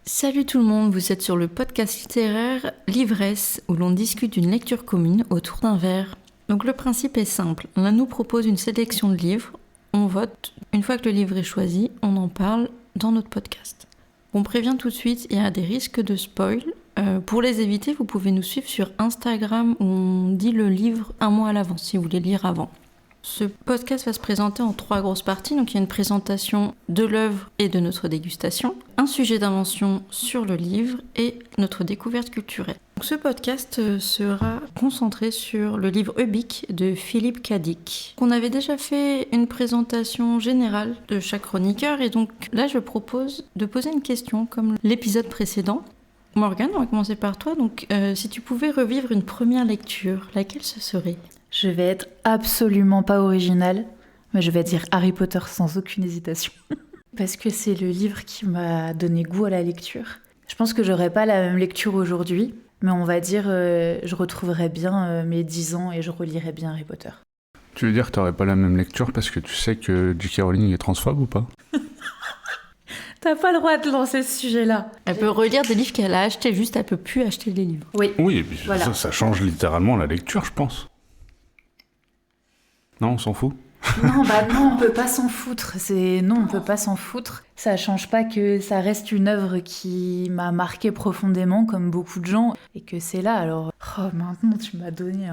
Salut tout le monde, vous êtes sur le podcast littéraire L'ivresse, où l'on discute d'une lecture commune autour d'un verre. Donc le principe est simple, l'un nous propose une sélection de livres, on vote, une fois que le livre est choisi, on en parle dans notre podcast. On prévient tout de suite, il y a des risques de spoil. Pour les éviter, vous pouvez nous suivre sur Instagram où on dit le livre un mois à l'avance, si vous voulez lire avant. Ce podcast va se présenter en 3 grosses parties. Donc il y a une présentation de l'œuvre et de notre dégustation, un sujet d'invention sur le livre et notre découverte culturelle. Donc, ce podcast sera concentré sur le livre Ubik de Philippe Cadic. On avait déjà fait une présentation générale de chaque chroniqueur et donc là je propose de poser une question comme l'épisode précédent. Morgane, on va commencer par toi. Donc si tu pouvais revivre une première lecture, laquelle ce serait ? Je vais être absolument pas originale, mais je vais dire Harry Potter sans aucune hésitation. Parce que c'est le livre qui m'a donné goût à la lecture. Je pense que j'aurais pas la même lecture aujourd'hui, mais on va dire je retrouverais bien mes 10 ans et je relirais bien Harry Potter. Tu veux dire que t'aurais pas la même lecture parce que tu sais que J.K. Rowling est transphobe ou pas ? T'as pas le droit de lancer ce sujet-là. Elle peut relire des livres qu'elle a achetés, juste elle peut plus acheter des livres. Oui, et puis Voilà. ça change littéralement la lecture, je pense. Non, on s'en fout ? Non, on peut pas s'en foutre. Non, on peut pas s'en foutre. Ça change pas que ça reste une œuvre qui m'a marqué profondément, comme beaucoup de gens, et que c'est là. Alors, maintenant tu m'as donné.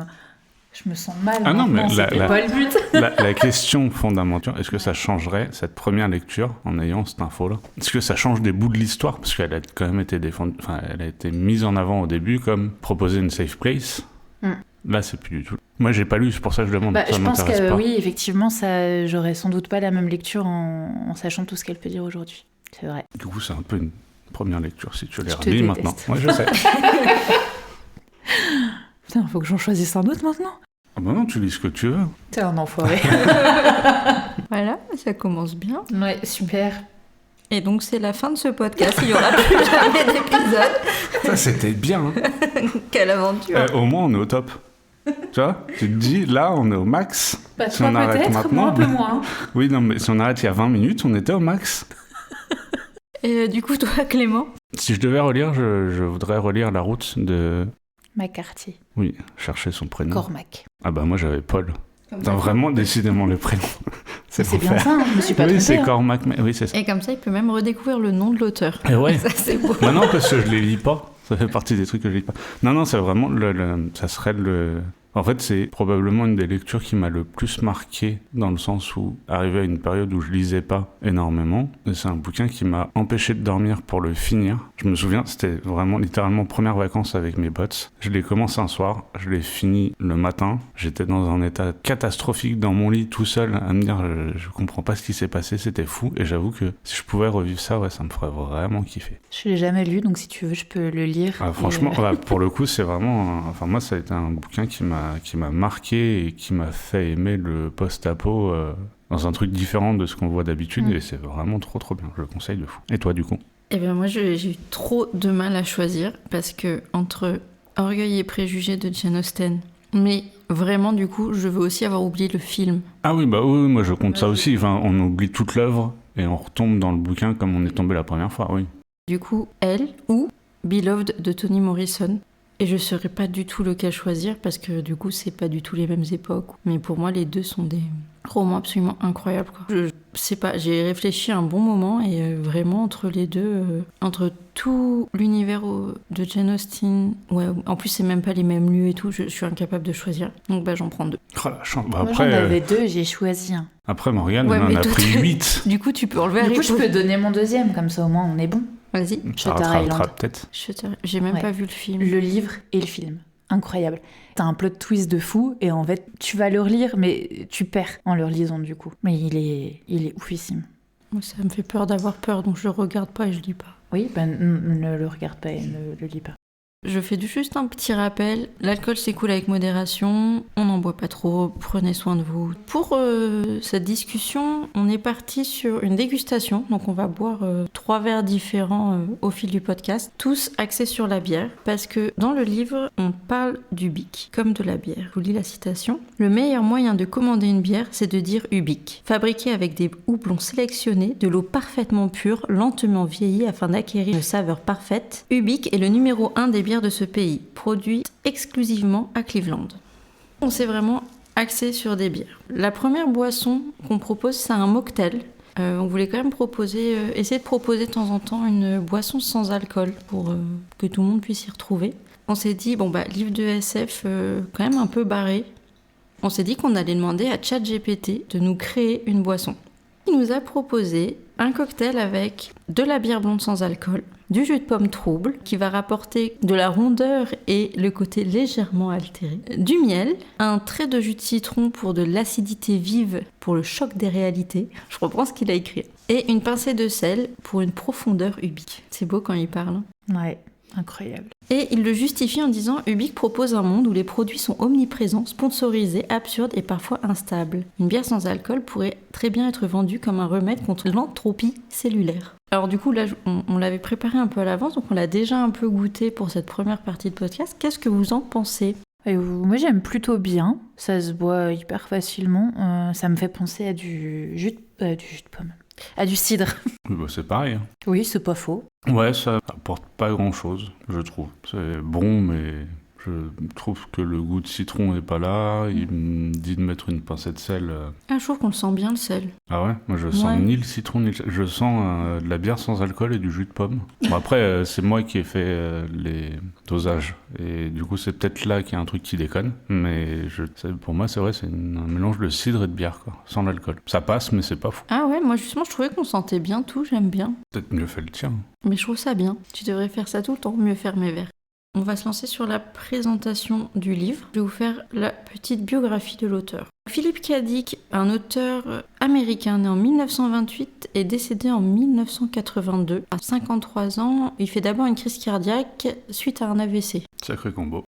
Je me sens mal. Ah non, mais c'était pas le but. la question fondamentale, est-ce que ça changerait cette première lecture en ayant cette info-là ? Est-ce que ça change des bouts de l'histoire ? Parce qu'elle a quand même été elle a été mise en avant au début comme proposer une safe place. Là, c'est plus du tout. Moi, j'ai pas lu, c'est pour ça que je demande. Ça je pense m'intéresse que pas. oui, effectivement, j'aurais sans doute pas la même lecture en sachant tout ce qu'elle peut dire aujourd'hui. C'est vrai. Du coup, c'est un peu une première lecture si tu les Je te relis déteste. maintenant. Moi, je sais. Putain, faut que j'en choisisse un autre maintenant. Ah bah non, tu lis ce que tu veux. T'es un enfoiré. Voilà, ça commence bien. Ouais, super. Et donc c'est la fin de ce podcast, il n'y aura plus jamais d'épisode. Ça, c'était bien. Hein. Quelle aventure. Au moins, on est au top. Tu vois, tu te dis, là, on est au max. Bah, Si toi on arrête peut-être, maintenant, moi un peu moins. Oui, non, mais si on arrête il y a 20 minutes, on était au max. Et du coup, toi, Clément ? Si je devais relire, je voudrais relire La route de... McCarthy. Oui, chercher son prénom. Cormac. Ah bah moi, j'avais Paul. T'as vraiment décidément le prénom. C'est bien ça, hein, je me suis pas Oui, trompée. c'est hein. Cormac. Oui, c'est ça. Et comme ça, il peut même redécouvrir le nom de l'auteur. Et ouais. Ça, c'est beau. Bah non, parce que je les lis pas. Ça fait partie des trucs que je lis pas. Non, c'est vraiment ça serait le... En fait, c'est probablement une des lectures qui m'a le plus marqué dans le sens où, arrivé à une période où je lisais pas énormément, et c'est un bouquin qui m'a empêché de dormir pour le finir. Je me souviens, c'était vraiment littéralement première vacances avec mes potes. Je l'ai commencé un soir, je l'ai fini le matin. J'étais dans un état catastrophique dans mon lit tout seul à me dire je comprends pas ce qui s'est passé, c'était fou. Et j'avoue que si je pouvais revivre ça, ouais, ça me ferait vraiment kiffer. Je l'ai jamais lu, donc si tu veux, je peux le lire. Ah, franchement, pour le coup, c'est vraiment... Enfin, moi, ça a été un bouquin qui m'a marqué et qui m'a fait aimer le post-apo dans un truc différent de ce qu'on voit d'habitude. Et c'est vraiment trop bien. Je le conseille de fou. Et toi, du coup ? Eh bien, moi, j'ai eu trop de mal à choisir parce que entre Orgueil et préjugés de Jane Austen, mais vraiment, du coup, je veux aussi avoir oublié le film. Ah oui, bah oui, moi je compte ça aussi. Enfin, on oublie toute l'œuvre et on retombe dans le bouquin comme on est tombé la première fois, oui. Du coup, Elle ou Beloved de Toni Morrison. Et je ne saurais pas du tout lequel choisir parce que du coup, c'est pas du tout les mêmes époques. Mais pour moi, les deux sont des romans absolument incroyables, quoi. Je sais pas, j'ai réfléchi un bon moment et vraiment entre les deux, entre tout l'univers de Jane Austen, ouais, en plus c'est même pas les mêmes lieux et tout, je suis incapable de choisir. Donc bah j'en prends 2. Oh, la chance. Bah, Moi, après, j'en avais 2, j'ai choisi un. Après Morgane, Ouais, on en mais a toi, pris 8. Du coup, tu peux enlever Du Harry coup, je Potter. peux donner mon deuxième, comme ça au moins on est bon. Vas-y. Ça Shutter Island. rattrapera peut-être. J'ai même Ouais. pas vu le film. Le livre et le film. Incroyable. T'as un plot twist de fou et en fait, tu vas le relire, mais tu perds en le relisant du coup. Mais il est oufissime. Moi, ça me fait peur d'avoir peur, donc je regarde pas et je lis pas. Oui, ne le regarde pas et ne le lis pas. Je fais juste un petit rappel. L'alcool, c'est cool avec modération. On n'en boit pas trop. Prenez soin de vous. Pour cette discussion, on est parti sur une dégustation. Donc, on va boire 3 verres différents au fil du podcast, tous axés sur la bière. Parce que dans le livre, on parle du bic, comme de la bière. Je vous lis la citation. Le meilleur moyen de commander une bière, c'est de dire Ubik. Fabriqué avec des houblons sélectionnés, de l'eau parfaitement pure, lentement vieillie afin d'acquérir une saveur parfaite. Ubik est le numéro 1 des bières de ce pays, produite exclusivement à Cleveland. On s'est vraiment axé sur des bières. La première boisson qu'on propose, c'est un mocktail. On voulait quand même essayer de proposer de temps en temps une boisson sans alcool pour que tout le monde puisse y retrouver. On s'est dit, livre de SF quand même un peu barré. On s'est dit qu'on allait demander à ChatGPT de nous créer une boisson. Il nous a proposé un cocktail avec de la bière blonde sans alcool, du jus de pomme trouble qui va rapporter de la rondeur et le côté légèrement altéré, du miel, un trait de jus de citron pour de l'acidité vive pour le choc des réalités, je reprends ce qu'il a écrit, et une pincée de sel pour une profondeur ubique. C'est beau quand il parle. Ouais. Incroyable. Et il le justifie en disant « Ubik propose un monde où les produits sont omniprésents, sponsorisés, absurdes et parfois instables. Une bière sans alcool pourrait très bien être vendue comme un remède contre l'entropie cellulaire. » Alors du coup, là, on l'avait préparé un peu à l'avance, donc on l'a déjà un peu goûté pour cette première partie de podcast. Qu'est-ce que vous en pensez ? Moi, j'aime plutôt bien. Ça se boit hyper facilement. Ça me fait penser à du jus de pomme. À du cidre. Oui, c'est pareil. Hein. Oui, c'est pas faux. Ouais, ça apporte pas grand-chose, je trouve. C'est bon, mais je trouve que le goût de citron n'est pas là. Il me dit de mettre une pincée de sel. Ah, je trouve qu'on le sent bien, le sel. Ah ouais ? Moi, je sens ni le citron, ni le sel. Je sens de la bière sans alcool et du jus de pomme. Bon, après, c'est moi qui ai fait les dosages. Et du coup, c'est peut-être là qu'il y a un truc qui déconne. Mais pour moi, c'est vrai, c'est un mélange de cidre et de bière, quoi, sans l'alcool. Ça passe, mais c'est pas fou. Ah ouais, moi justement, je trouvais qu'on sentait bien tout, j'aime bien. Peut-être mieux fait le tien. Mais je trouve ça bien. Tu devrais faire ça tout le temps, mieux faire mes verres. On va se lancer sur la présentation du livre. Je vais vous faire la petite biographie de l'auteur. Philip K. Dick, un auteur américain né en 1928 et décédé en 1982. À 53 ans, il fait d'abord une crise cardiaque suite à un AVC. Sacré combo.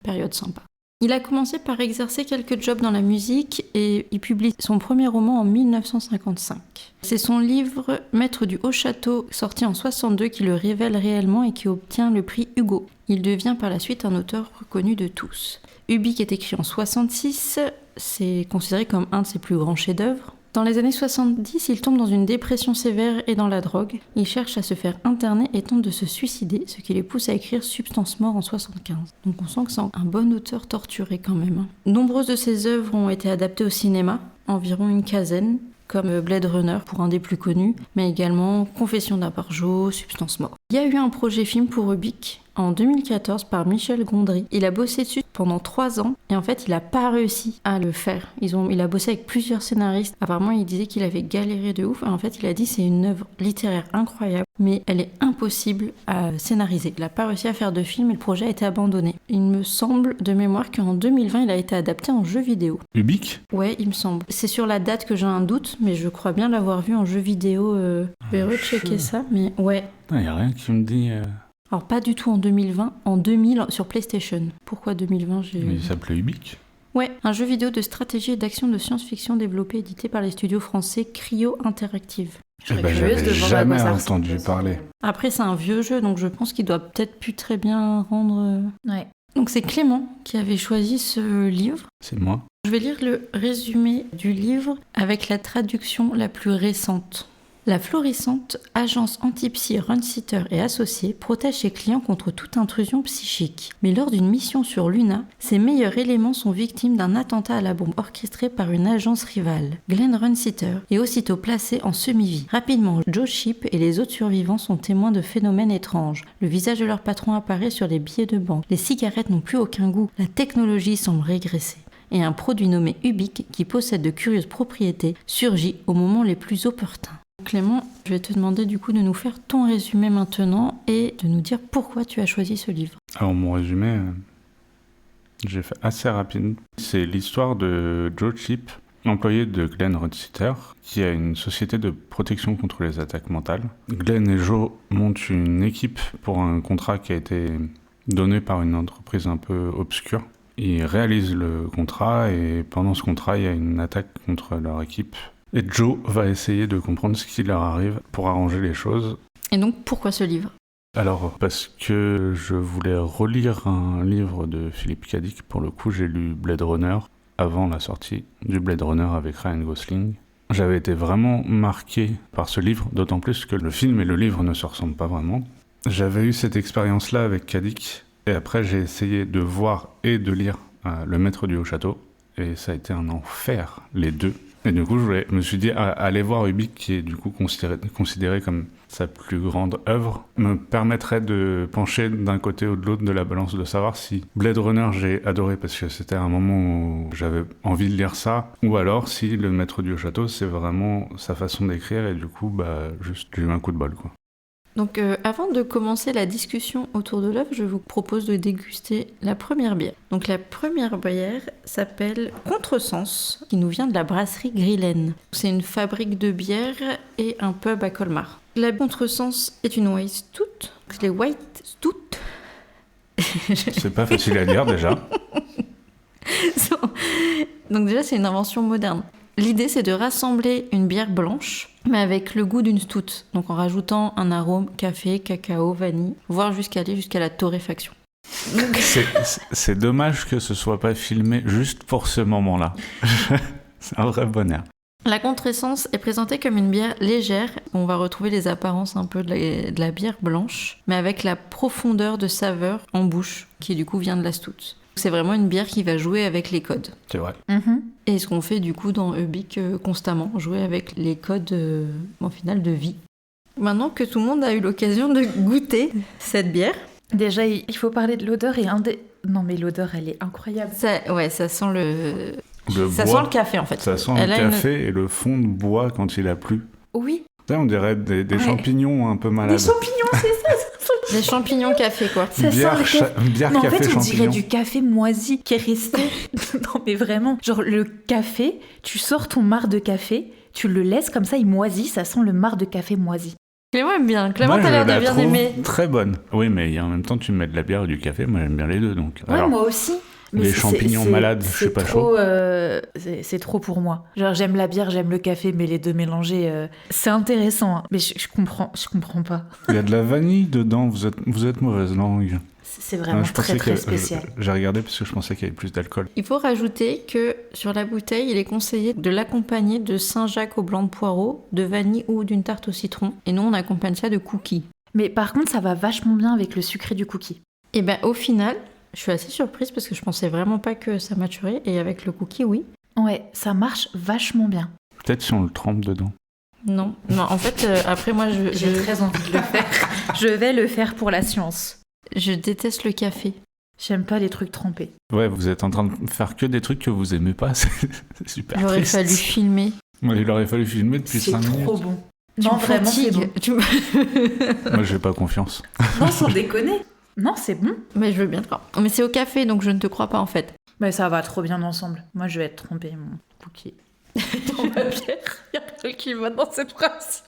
Période sympa. Il a commencé par exercer quelques jobs dans la musique et il publie son premier roman en 1955. C'est son livre Maître du Haut Château, sorti en 62, qui le révèle réellement et qui obtient le prix Hugo. Il devient par la suite un auteur reconnu de tous. Ubik est écrit en 66, c'est considéré comme un de ses plus grands chefs-d'œuvre. Dans les années 70, il tombe dans une dépression sévère et dans la drogue. Il cherche à se faire interner et tente de se suicider, ce qui les pousse à écrire Substance Mort en 75. Donc on sent que c'est un bon auteur torturé quand même. Nombreuses de ses œuvres ont été adaptées au cinéma, environ une quinzaine, comme Blade Runner pour un des plus connus, mais également Confession d'un Barjo, Substance Mort. Il y a eu un projet film pour Ubik en 2014 par Michel Gondry. Il a bossé dessus pendant 3 ans et en fait il n'a pas réussi à le faire. Il a bossé avec plusieurs scénaristes. Apparemment il disait qu'il avait galéré de ouf et en fait il a dit c'est une œuvre littéraire incroyable mais elle est impossible à scénariser. Il n'a pas réussi à faire de film et le projet a été abandonné. Il me semble de mémoire qu'en 2020 il a été adapté en jeu vidéo. Ubik ? Ouais, il me semble. C'est sur la date que j'ai un doute mais je crois bien l'avoir vu en jeu vidéo. Je vais rechecker ça mais ouais. Il n'y a rien qui me dit... Alors pas du tout en 2020, en 2000 sur PlayStation. Pourquoi 2020 Mais il s'appelait Ubik ? Ouais, un jeu vidéo de stratégie et d'action de science-fiction développé et édité par les studios français Cryo Interactive. J'avais jamais entendu parler. Après c'est un vieux jeu donc je pense qu'il doit peut-être plus très bien rendre... Ouais. Donc c'est Clément qui avait choisi ce livre. C'est moi. Je vais lire le résumé du livre avec la traduction la plus récente. La florissante agence anti-psy Runsitter et associés protège ses clients contre toute intrusion psychique. Mais lors d'une mission sur Luna, ses meilleurs éléments sont victimes d'un attentat à la bombe orchestré par une agence rivale, Glenn Runsitter, est aussitôt placé en semi-vie. Rapidement, Joe Sheep et les autres survivants sont témoins de phénomènes étranges. Le visage de leur patron apparaît sur les billets de banque. Les cigarettes n'ont plus aucun goût. La technologie semble régresser. Et un produit nommé Ubik, qui possède de curieuses propriétés, surgit au moment les plus opportuns. Clément, je vais te demander du coup de nous faire ton résumé maintenant et de nous dire pourquoi tu as choisi ce livre. Alors mon résumé, j'ai fait assez rapide. C'est l'histoire de Joe Sheep, employé de Glenn Runsitter, qui a une société de protection contre les attaques mentales. Glenn et Joe montent une équipe pour un contrat qui a été donné par une entreprise un peu obscure. Ils réalisent le contrat et pendant ce contrat, il y a une attaque contre leur équipe. Et Joe va essayer de comprendre ce qui leur arrive pour arranger les choses. Et donc, pourquoi ce livre ? Alors, parce que je voulais relire un livre de Philippe K. Dick. Pour le coup, j'ai lu Blade Runner avant la sortie du Blade Runner avec Ryan Gosling. J'avais été vraiment marqué par ce livre, d'autant plus que le film et le livre ne se ressemblent pas vraiment. J'avais eu cette expérience-là avec K. Dick, et après j'ai essayé de voir et de lire Le Maître du Haut-Château, et ça a été un enfer, les deux. Et du coup, je me suis dit, aller voir Ubik, qui est du coup considéré comme sa plus grande œuvre, me permettrait de pencher d'un côté ou de l'autre de la balance, de savoir si Blade Runner j'ai adoré parce que c'était un moment où j'avais envie de lire ça, ou alors si Le Maître du Haut-Château c'est vraiment sa façon d'écrire et du coup, juste j'ai eu un coup de bol, quoi. Donc avant de commencer la discussion autour de l'œuvre, je vous propose de déguster la première bière. Donc la première bière s'appelle Contresens, qui nous vient de la brasserie Grillen. C'est une fabrique de bière et un pub à Colmar. La Contresens est une white stout. Les white stout. C'est pas facile à dire déjà. Donc déjà c'est une invention moderne. L'idée, c'est de rassembler une bière blanche, mais avec le goût d'une stout. Donc en rajoutant un arôme café, cacao, vanille, voire aller jusqu'à la torréfaction. C'est dommage que ce soit pas filmé juste pour ce moment-là. C'est un vrai bonheur. La Contresens est présentée comme une bière légère. On va retrouver les apparences un peu de la bière blanche, mais avec la profondeur de saveur en bouche, qui du coup vient de la stout. C'est vraiment une bière qui va jouer avec les codes. C'est vrai. Et ce qu'on fait du coup dans Ubik constamment, jouer avec les codes en final de vie. Maintenant que tout le monde a eu l'occasion de goûter cette bière. Déjà, il faut parler de l'odeur et Non mais l'odeur, elle est incroyable. Ça sent ça sent le café en fait. Ça sent le café et le fond de bois quand il a plu. Oui. Ça, on dirait des champignons un peu malades. Des champignons, c'est ça. Des champignons café, quoi. Ça bière, sent le café. bière, non, café, en fait, on champignon. dirait du café moisi qui est resté. Non, mais vraiment. Genre, le café, tu sors ton marc de café, tu le laisses comme ça, il moisit, ça sent le marc de café moisi. Clément aime bien. Clément, moi, t'as l'air de bien aimer. Très bonne. Oui, mais en même temps, tu mets de la bière ou du café. Moi, j'aime bien les deux. Donc. Ouais, alors, moi aussi. Mais les champignons malades, je suis pas chaud. C'est trop pour moi. Genre, j'aime la bière, j'aime le café, mais les deux mélangés, c'est intéressant. Hein. Mais je comprends pas. Il y a de la vanille dedans, vous êtes mauvaise langue. C'est vraiment très spécial. J'ai regardé parce que je pensais qu'il y avait plus d'alcool. Il faut rajouter que sur la bouteille, il est conseillé de l'accompagner de Saint-Jacques au blanc de poireau, de vanille ou d'une tarte au citron. Et nous, on accompagne ça de cookies. Mais par contre, ça va vachement bien avec le sucré du cookie. Et ben au final, je suis assez surprise parce que je pensais vraiment pas que ça maturait. Et avec le cookie, oui. Ouais, ça marche vachement bien. Peut-être si on le trempe dedans. Non, en fait, après moi, j'ai très envie de le faire. Je vais le faire pour la science. Je déteste le café. J'aime pas les trucs trempés. Ouais, vous êtes en train de faire que des trucs que vous aimez pas, c'est super Il aurait triste. fallu filmer. Ouais, il aurait fallu filmer depuis 5 minutes. C'est trop bon. Non, vraiment, c'est bon. Moi, j'ai pas confiance. Non, sans déconner. Non, c'est bon. Mais je veux bien te croire. Mais c'est au café, donc je ne te crois pas en fait. Mais ça va trop bien ensemble. Moi, je vais être trempée, mon cookie. Dans ma bière. Il y a rien qui va dans cette phrase.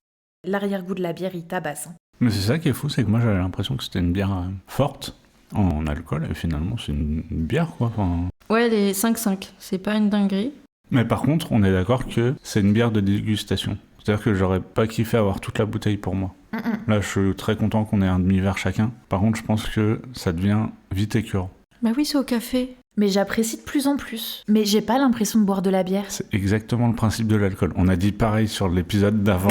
L'arrière-goût de la bière, il tabasse. Hein. Mais c'est ça qui est fou, c'est que moi, j'avais l'impression que c'était une bière forte en alcool, et finalement, c'est une bière, quoi. Enfin... Ouais, elle est 5,5. C'est pas une dinguerie. Mais par contre, on est d'accord que c'est une bière de dégustation. C'est-à-dire que j'aurais pas kiffé avoir toute la bouteille pour moi. Là, je suis très content qu'on ait un demi-verre chacun. Par contre, je pense que ça devient vite écœurant. Bah oui, c'est au café. Mais j'apprécie de plus en plus. Mais j'ai pas l'impression de boire de la bière. C'est exactement le principe de l'alcool. On a dit pareil sur l'épisode d'avant.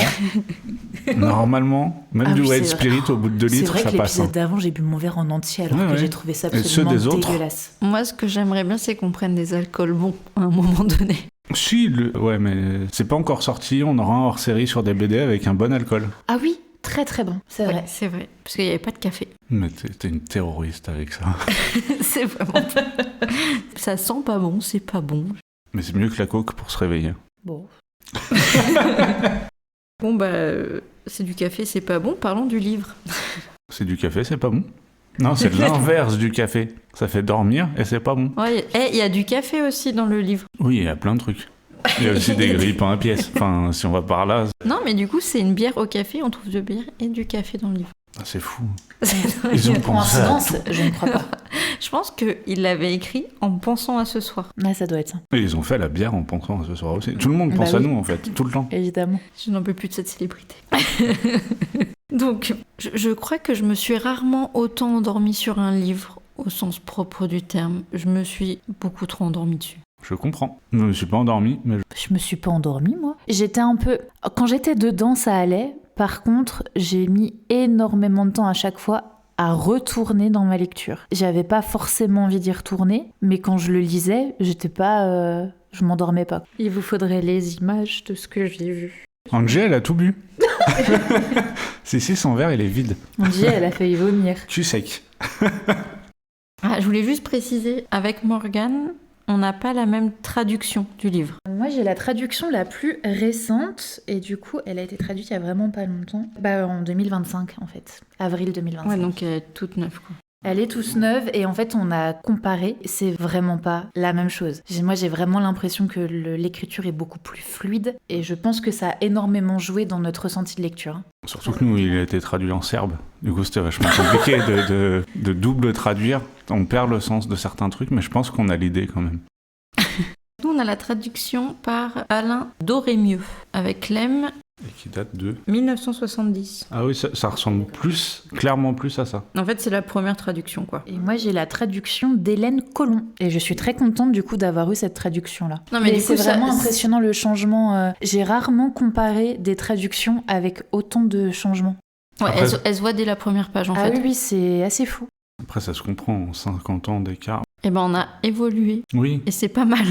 Normalement, même du White Spirit au bout de 2 litres, ça passe. C'est vrai que l'épisode d'avant, j'ai bu mon verre en entier alors que j'ai trouvé ça absolument dégueulasse. Moi, ce que j'aimerais bien, c'est qu'on prenne des alcools bons à un moment donné. Si, ouais, mais c'est pas encore sorti. On aura un hors-série sur des BD avec un bon alcool. Ah oui, très très bon, c'est vrai. C'est vrai, parce qu'il n'y avait pas de café. Mais t'es une terroriste avec ça. C'est vraiment... Ça sent pas bon, c'est pas bon. Mais c'est mieux que la coke pour se réveiller. Bon. Bon, c'est du café, c'est pas bon. Parlons du livre. C'est du café, c'est pas bon. Non, c'est l'inverse du café. Ça fait dormir et c'est pas bon. Ouais, il y a du café aussi dans le livre. Oui, il y a plein de trucs. Il y a aussi des grille-pains à pièces. Enfin, si on va par là... Non, mais du coup, c'est une bière au café. On trouve de bière et du café dans le livre. Ah, c'est fou. Ils ont pensé à Coïncidence, je ne crois pas. Je pense qu'il l'avait écrit en pensant à ce soir. Ouais, ça doit être ça. Et ils ont fait la bière en pensant à ce soir aussi. Tout le monde pense Bah à oui. nous, en fait, tout le temps. Évidemment. Je n'en peux plus de cette célébrité. Donc, je crois que je me suis rarement autant endormie sur un livre au sens propre du terme. Je me suis beaucoup trop endormie dessus. Je comprends. Je me suis pas endormi, mais Je me suis pas endormie, moi. J'étais un peu... Quand j'étais dedans, ça allait. Par contre, j'ai mis énormément de temps à chaque fois à retourner dans ma lecture. J'avais pas forcément envie d'y retourner, mais quand je le lisais, j'étais pas... je m'endormais pas. Il vous faudrait les images de ce que j'ai vu. Angie, elle a tout bu. Si, son verre, il est vide. On dit, elle a failli vomir. Tu sec. Ah, je voulais juste préciser, avec Morgane, on n'a pas la même traduction du livre. Moi, j'ai la traduction la plus récente, et du coup, elle a été traduite il y a vraiment pas longtemps. En 2025, en fait. Avril 2025. Ouais, donc elle est toute neuve, quoi. Elle est toute neuve, et en fait, on a comparé. C'est vraiment pas la même chose. Moi, j'ai vraiment l'impression que l'écriture est beaucoup plus fluide, et je pense que ça a énormément joué dans notre ressenti de lecture. Surtout que nous, il a été traduit en serbe. Du coup, c'était vachement compliqué de double traduire. On perd le sens de certains trucs, mais je pense qu'on a l'idée quand même. Nous, on a la traduction par Alain Dorémieux, avec Clem, Et qui date de... 1970. Ah oui, ça ressemble clairement plus à ça. En fait, c'est la première traduction, quoi. Et moi, j'ai la traduction d'Hélène Colomb. Et je suis très contente, du coup, d'avoir eu cette traduction-là. Non, mais du c'est coup, vraiment ça- impressionnant, le changement. J'ai rarement comparé des traductions avec autant de changements. Ouais, Après- elle se voit dès la première page, en Ah fait. oui, oui, c'est assez fou. Après, ça se comprend en 50 ans d'écart. Et ben, on a évolué, Oui, et c'est pas mal.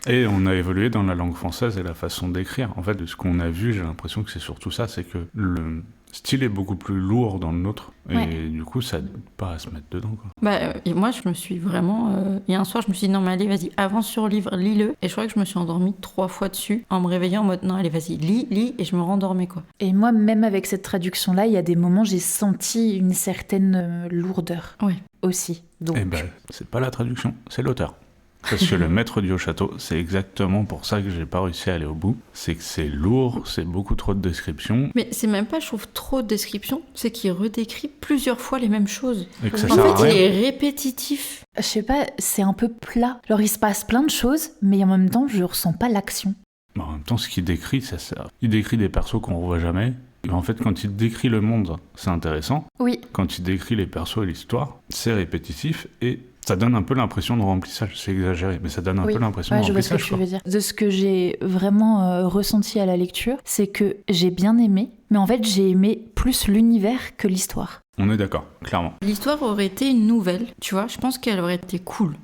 et on a évolué dans la langue française et la façon d'écrire. En fait, de ce qu'on a vu, j'ai l'impression que c'est surtout ça, c'est que le style est beaucoup plus lourd dans le nôtre. Et Ouais. du coup, ça n'aide pas à se mettre dedans, quoi. Et moi, je me suis vraiment... Il y a un soir, je me suis dit, non, mais allez, vas-y, avance sur le livre, lis-le. Et je crois que je me suis endormie 3 fois dessus, en me réveillant en mode, non, allez, vas-y, lis, et je me rendormais, quoi. Et moi, même avec cette traduction-là, il y a des moments, j'ai senti une certaine lourdeur. Ouais. Aussi. Donc, Eh ben, c'est pas la traduction, c'est l'auteur. Parce que le maître du haut château, c'est exactement pour ça que j'ai pas réussi à aller au bout. C'est que c'est lourd, c'est beaucoup trop de descriptions, Mais c'est même pas, je trouve, trop de descriptions, c'est qu'il redécrit plusieurs fois les mêmes choses. et que ça En sert à fait, il rien. est répétitif. je sais pas, c'est un peu plat. Alors, il se passe plein de choses, mais en même temps, je ressens pas l'action. Mais en même temps, ce qu'il décrit, ça sert. Il décrit des persos qu'on revoit jamais. Et en fait, quand il décrit le monde, c'est intéressant. Oui. Quand il décrit les persos et l'histoire, c'est répétitif et ça donne un peu l'impression de remplissage. C'est exagéré, mais ça donne un Oui. peu l'impression Ouais, de je vois ce que remplissage. tu veux dire. De ce que j'ai vraiment ressenti à la lecture, c'est que j'ai bien aimé, mais en fait, j'ai aimé plus l'univers que l'histoire. On est d'accord, clairement. L'histoire aurait été une nouvelle, tu vois, je pense qu'elle aurait été cool.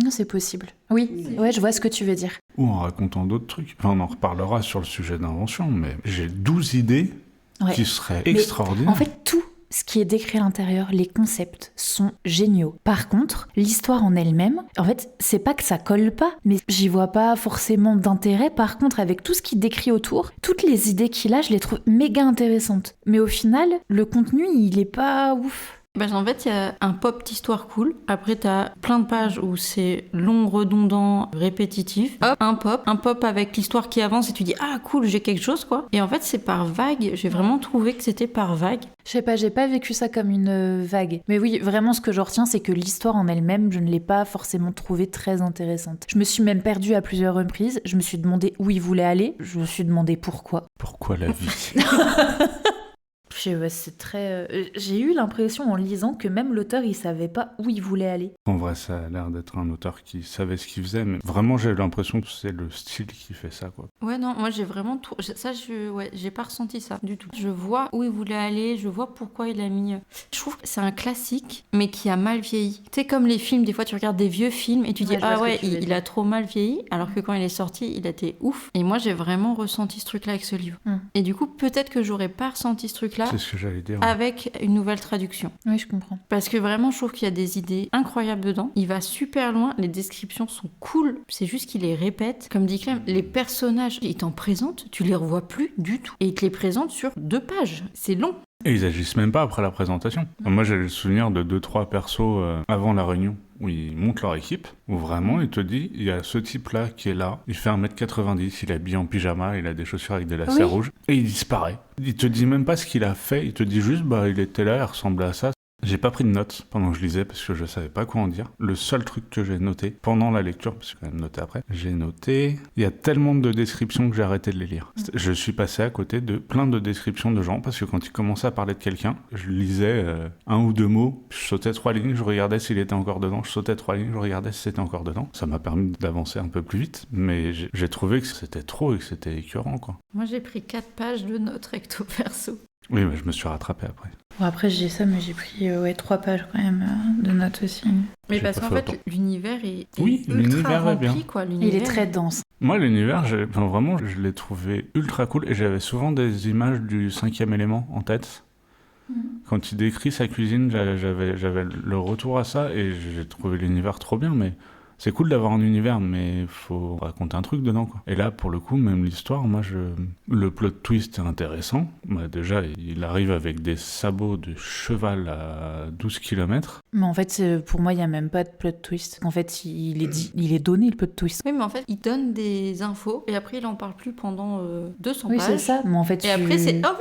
Non, c'est possible. Oui, ouais, je vois ce que tu veux dire. Ou en racontant d'autres trucs. Enfin, on en reparlera sur le sujet d'invention, mais j'ai 12 idées Ouais. qui seraient Mais extraordinaires. En fait, tout ce qui est décrit à l'intérieur, les concepts sont géniaux. Par contre, l'histoire en elle-même, en fait, c'est pas que ça colle pas, mais j'y vois pas forcément d'intérêt. Par contre, avec tout ce qu'il décrit autour, toutes les idées qu'il a, je les trouve méga intéressantes. Mais au final, le contenu, il est pas ouf. En fait, il y a un pop d'histoire cool. Après, t'as plein de pages où c'est long, redondant, répétitif. Hop, un pop avec l'histoire qui avance et tu dis ah cool, j'ai quelque chose quoi. Et en fait, c'est par vague. J'ai vraiment trouvé que c'était par vague. Je sais pas, j'ai pas vécu ça comme une vague. Mais oui, vraiment, ce que je retiens, c'est que l'histoire en elle-même, je ne l'ai pas forcément trouvée très intéressante. Je me suis même perdue à plusieurs reprises. Je me suis demandé où il voulait aller. Je me suis demandé pourquoi. Pourquoi la vie? C'est très. J'ai eu l'impression en lisant que même l'auteur, il savait pas où il voulait aller. En vrai, ça a l'air d'être un auteur qui savait ce qu'il faisait, mais vraiment, j'ai l'impression que c'est le style qui fait ça, quoi. Ouais, non, moi j'ai vraiment tout. J'ai pas ressenti ça du tout. Je vois où il voulait aller, je vois pourquoi il a mis. Je trouve que c'est un classique, mais qui a mal vieilli. Tu sais, comme les films, des fois tu regardes des vieux films et tu dis Ouais, je vois ah ce que ouais, tu veux il dire. a trop mal vieilli, alors que quand il est sorti, il a été ouf. Et moi j'ai vraiment ressenti ce truc-là avec ce livre. Et du coup, peut-être que j'aurais pas ressenti ce truc-là C'est ce que j'allais dire. Ouais. avec une nouvelle traduction. Oui, je comprends. Parce que vraiment, je trouve qu'il y a des idées incroyables dedans. Il va super loin, les descriptions sont cool. C'est juste qu'il les répète. Comme dit Clem, les personnages, il t'en présente, tu les revois plus du tout. Et il te les présente sur 2 pages. C'est long. Et ils agissent même pas après la présentation. Moi, j'ai le souvenir de 2-3 persos avant la réunion où ils montent leur équipe, où vraiment il te dit, il y a ce type-là qui est là, il fait 1m90, il est habillé en pyjama, il a des chaussures avec des lacets rouges, et il disparaît. Il te dit même pas ce qu'il a fait, il te dit juste, il était là, il ressemblait à ça. J'ai pas pris de notes pendant que je lisais parce que je savais pas quoi en dire. Le seul truc que j'ai noté pendant la lecture, parce que j'ai quand même noté après, j'ai noté... Il y a tellement de descriptions que j'ai arrêté de les lire. Je suis passé à côté de plein de descriptions de gens parce que quand il commençait à parler de quelqu'un, je lisais un ou deux mots, je sautais 3 lignes, je regardais s'il était encore dedans, je sautais 3 lignes, je regardais si c'était encore dedans. Ça m'a permis d'avancer un peu plus vite, mais j'ai trouvé que c'était trop et que c'était écœurant, quoi. Moi, j'ai pris 4 pages de notes recto verso. Oui, mais je me suis rattrapé après. Bon, après, j'ai ça, mais j'ai pris 3 pages quand même de notes aussi. Mais J'ai parce pas qu'en fait fait, l'univers est Oui, ultra l'univers est bien. rempli, quoi. Il est très dense. Moi, l'univers, vraiment, je l'ai trouvé ultra cool et j'avais souvent des images du 5e élément en tête. Quand il décrit sa cuisine, j'avais le retour à ça et j'ai trouvé l'univers trop bien, mais c'est cool d'avoir un univers, mais faut raconter un truc dedans, quoi. Et là, pour le coup, même l'histoire, le plot twist est intéressant. Déjà, il arrive avec des sabots de cheval à 12 km. Mais en fait, pour moi, il n'y a même pas de plot twist. En fait, il est donné le plot twist. Oui, mais en fait, il donne des infos et après, il en parle plus pendant 200 Oui, pages. c'est ça. Mais en fait, Et après,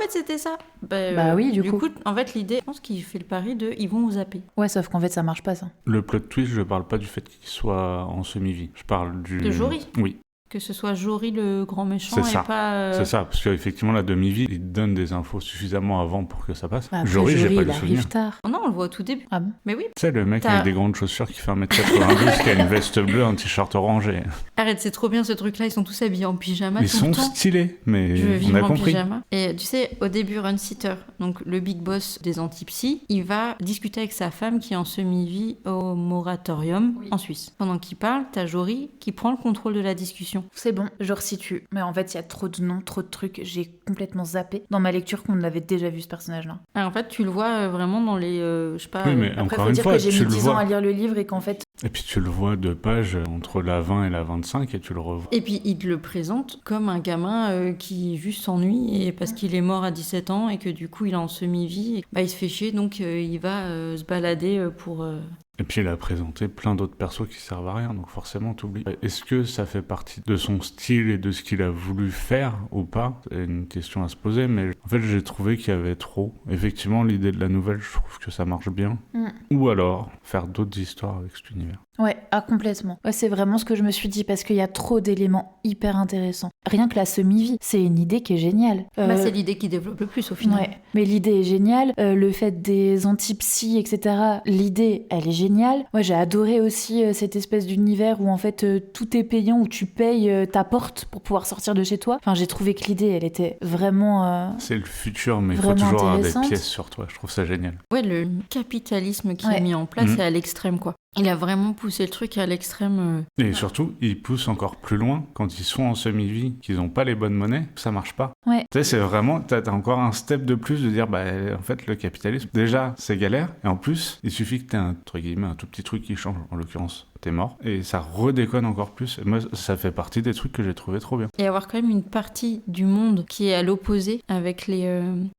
c'était ça. Bah oui, du coup. En fait, l'idée, je pense qu'il fait le pari de ils vont nous zapper. Ouais, sauf qu'en fait, ça marche pas, ça. Le plot twist, je parle pas du fait qu'il soit en semi-vie. Je parle De Jory. Oui. Que ce soit Jory le grand méchant C'est ça. et pas... C'est ça, parce qu'effectivement, la demi-vie, il donne des infos suffisamment avant pour que ça passe. Après, Jory, j'ai pas il le souvenir. arrive tard. Oh non, on le voit au tout début. Ah bon? Mais oui. Tu sais, le mec avec des grandes chaussures qui fait 1m92, qui a une veste bleue, un t-shirt orangé. Arrête, c'est trop bien ce truc-là, ils sont tous habillés en pyjama Ils tout sont le temps. stylés, mais Je veux on a vivre en compris. pyjama. Et tu sais, au début, Runsitter, donc le big boss des antipsy, il va discuter avec sa femme qui est en semi-vie au moratorium en Suisse. Pendant qu'il parle, t'as Jory qui prend le contrôle de la discussion. C'est bon, je resitue. Mais en fait, il y a trop de noms, trop de trucs. J'ai complètement zappé dans ma lecture qu'on avait déjà vu ce personnage-là. Alors, en fait, tu le vois vraiment dans les... je sais pas... Oui, mais Après, encore faut une dire fois, que j'ai tu mis le 10 ans à vois. lire le livre et qu'en fait... Et puis tu le vois 2 pages entre la 20 et la 25 et tu le revois. Et puis il te le présente comme un gamin qui juste s'ennuie et parce qu'il est mort à 17 ans et que du coup il est en semi-vie, il se fait chier donc il va se balader pour... Et puis il a présenté plein d'autres persos qui servent à rien, donc forcément t'oublies. Est-ce que ça fait partie de son style et de ce qu'il a voulu faire ou pas? C'est une question à se poser, mais en fait j'ai trouvé qu'il y avait trop. Effectivement, l'idée de la nouvelle, je trouve que ça marche bien. Ou alors faire d'autres histoires avec cet univers. Ouais, complètement. Ouais, c'est vraiment ce que je me suis dit parce qu'il y a trop d'éléments hyper intéressants. Rien que la semi-vie, c'est une idée qui est géniale. c'est l'idée qui développe le plus au final. Ouais, mais l'idée est géniale. Le fait des antipsy, etc., l'idée, elle est géniale. Moi, j'ai adoré aussi cette espèce d'univers où en fait tout est payant, où tu payes ta porte pour pouvoir sortir de chez toi. Enfin, j'ai trouvé que l'idée, elle était vraiment... C'est le futur, mais il faut vraiment toujours avoir des intéressante. pièces sur toi. Je trouve ça génial. Ouais, le capitalisme qui est mis en place est à l'extrême, quoi. Il a vraiment poussé le truc à l'extrême. Et surtout, il pousse encore plus loin quand ils sont en semi-vie, qu'ils n'ont pas les bonnes monnaies, ça marche pas. Ouais. Tu sais, c'est vraiment, t'as encore un step de plus de dire, en fait, le capitalisme, déjà, c'est galère, et en plus, il suffit que t'aies entre guillemets, un tout petit truc qui change, en l'occurrence, t'es mort, et ça redéconne encore plus. Et moi, ça fait partie des trucs que j'ai trouvé trop bien. Et avoir quand même une partie du monde qui est à l'opposé avec les...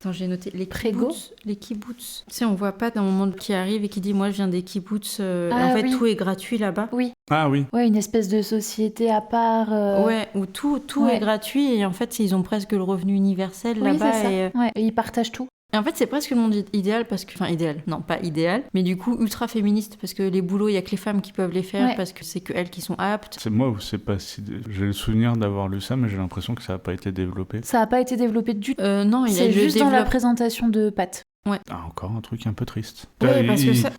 Attends, j'ai noté les kibbutz. Les kibbutz. Tu sais, on voit pas d'un moment qui arrive et qui dit, moi, je viens des kibbutz. En fait, tout est gratuit là-bas. Oui. Ah oui. Ouais, une espèce de société à part. Ouais, où tout est gratuit et en fait, ils ont presque le revenu universel oui, là-bas. C'est ça. Ouais, et ils partagent tout. Et en fait, c'est presque le monde idéal parce que... Enfin, idéal. Non, pas idéal. Mais du coup, ultra féministe parce que les boulots, il y a que les femmes qui peuvent les faire parce que c'est que elles qui sont aptes. C'est moi ou c'est pas si... J'ai le souvenir d'avoir lu ça, mais j'ai l'impression que ça n'a pas été développé. Ça n'a pas été développé du tout. Non, c'est juste dans la présentation de Pat. Ouais. Ah, encore un truc un peu triste. Ouais, parce que ça...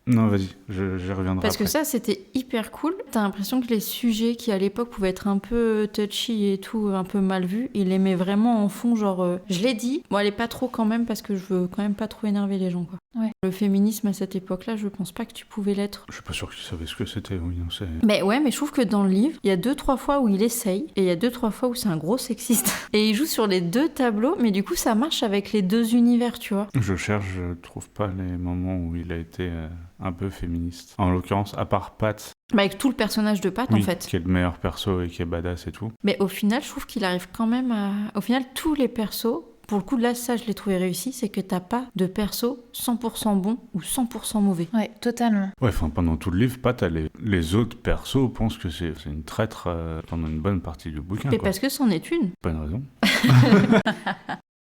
Non, vas-y, j'y reviendrai Parce après. que ça, c'était hyper cool. T'as l'impression que les sujets qui, à l'époque, pouvaient être un peu touchy et tout, un peu mal vus, il les met vraiment en fond, genre... je l'ai dit, bon, elle est pas trop quand même, parce que je veux quand même pas trop énerver les gens, quoi. Ouais. Le féminisme, à cette époque-là, je pense pas que tu pouvais l'être. Je suis pas sûr qu'ils savaient ce que c'était, oui, non, c'est... Mais ouais, mais je trouve que dans le livre, il y a 2-3 fois où il essaye, et il y a 2-3 fois où c'est un gros sexiste. Et il joue sur les 2 tableaux, mais du coup, ça marche avec les 2 univers, tu vois. Je cherche, je trouve pas les moments où il a été un peu féministe. En l'occurrence, à part Pat. Avec tout le personnage de Pat, oui, en fait. Qui est le meilleur perso et qui est badass et tout. Mais au final, je trouve qu'il arrive quand même à... Au final, tous les persos pour le coup, là, ça, je l'ai trouvé réussi, c'est que t'as pas de perso 100% bon ou 100% mauvais. Ouais, totalement. Ouais, enfin, pendant tout le livre, Pat, les autres persos pensent que c'est une traître pendant une bonne partie du bouquin. Mais quoi. parce que c'en est une. Pas une raison.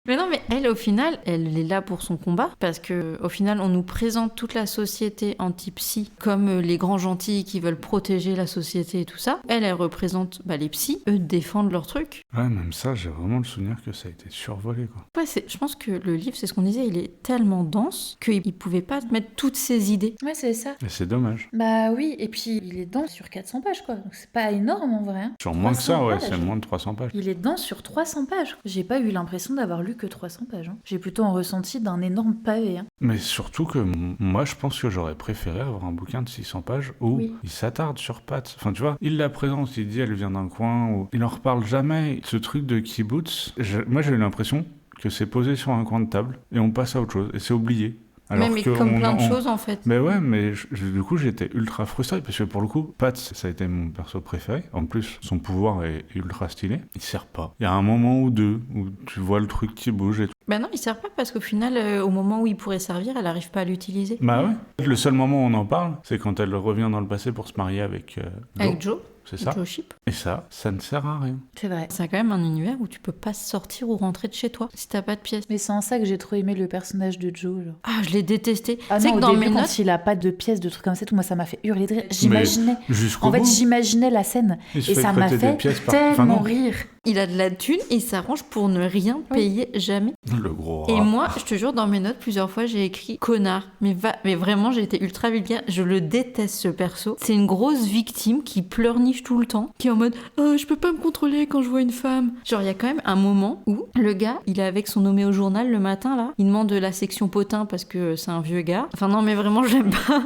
Mais non, mais elle, au final, elle est là pour son combat, parce que au final, on nous présente toute la société anti-psy comme les grands gentils qui veulent protéger la société et tout ça. Elle représente les psys, eux défendent leur truc. Ouais, même ça, j'ai vraiment le souvenir que ça a été survolé, quoi. Ouais, je pense que le livre, c'est ce qu'on disait, il est tellement dense qu'il pouvait pas mettre toutes ses idées. Ouais, c'est ça. Et c'est dommage. Bah oui, et puis il est dense sur 400 pages, quoi. Donc c'est pas énorme en vrai. Hein. Sur moins que ça, 300 ouais, pages. c'est moins de 300 pages. Il est dense sur 300 pages. J'ai pas eu l'impression d'avoir lu que 300 pages. Hein. J'ai plutôt un ressenti d'un énorme pavé. Hein. Mais surtout que moi, je pense que j'aurais préféré avoir un bouquin de 600 pages où Oui. il s'attarde sur Pat. Enfin, tu vois, il la présente, il dit elle vient d'un coin, où il en reparle jamais. Ce truc de kibbutz, moi j'ai eu l'impression que c'est posé sur un coin de table et on passe à autre chose et c'est oublié. Alors mais que comme plein de choses, en fait. Mais ouais, mais du coup, j'étais ultra frustré parce que pour le coup, Pat, ça a été mon perso préféré. En plus, son pouvoir est ultra stylé. Il sert pas. Il y a un moment ou deux où tu vois le truc qui bouge et tout. Bah non, il sert pas parce qu'au final, au moment où il pourrait servir, elle arrive pas à l'utiliser. Bah ouais. Le seul moment où on en parle, c'est quand elle revient dans le passé pour se marier avec Joe. Avec Joe. C'est ça. Joe Ship. Et ça ne sert à rien. C'est vrai. C'est quand même un univers où tu peux pas sortir ou rentrer de chez toi si t'as pas de pièces. Mais c'est en ça que j'ai trop aimé le personnage de Joe. Genre. Ah, je l'ai détesté. Ah C'est non, que au dans début, mes quand notes, il a pas de pièces, de trucs comme ça, tout, moi ça m'a fait hurler de rire. J'imaginais. Jusqu'au En fait, bout, j'imaginais la scène. il se Et fait ça m'a prêter des fait pièces par... tellement Enfin, non. rire. il a de la thune et il s'arrange pour ne rien payer jamais. Le gros Et rat. moi, je te jure, dans mes notes, plusieurs fois, j'ai écrit connard. Mais vraiment, j'ai été ultra vulgaire. Je le déteste, ce perso. C'est une grosse victime qui pleurniche tout le temps, qui est en mode je peux pas me contrôler quand je vois une femme. Genre, il y a quand même un moment où le gars, il est avec son nommé au journal le matin, là. Il demande la section potin parce que c'est un vieux gars. Enfin, non, mais vraiment, j'aime pas.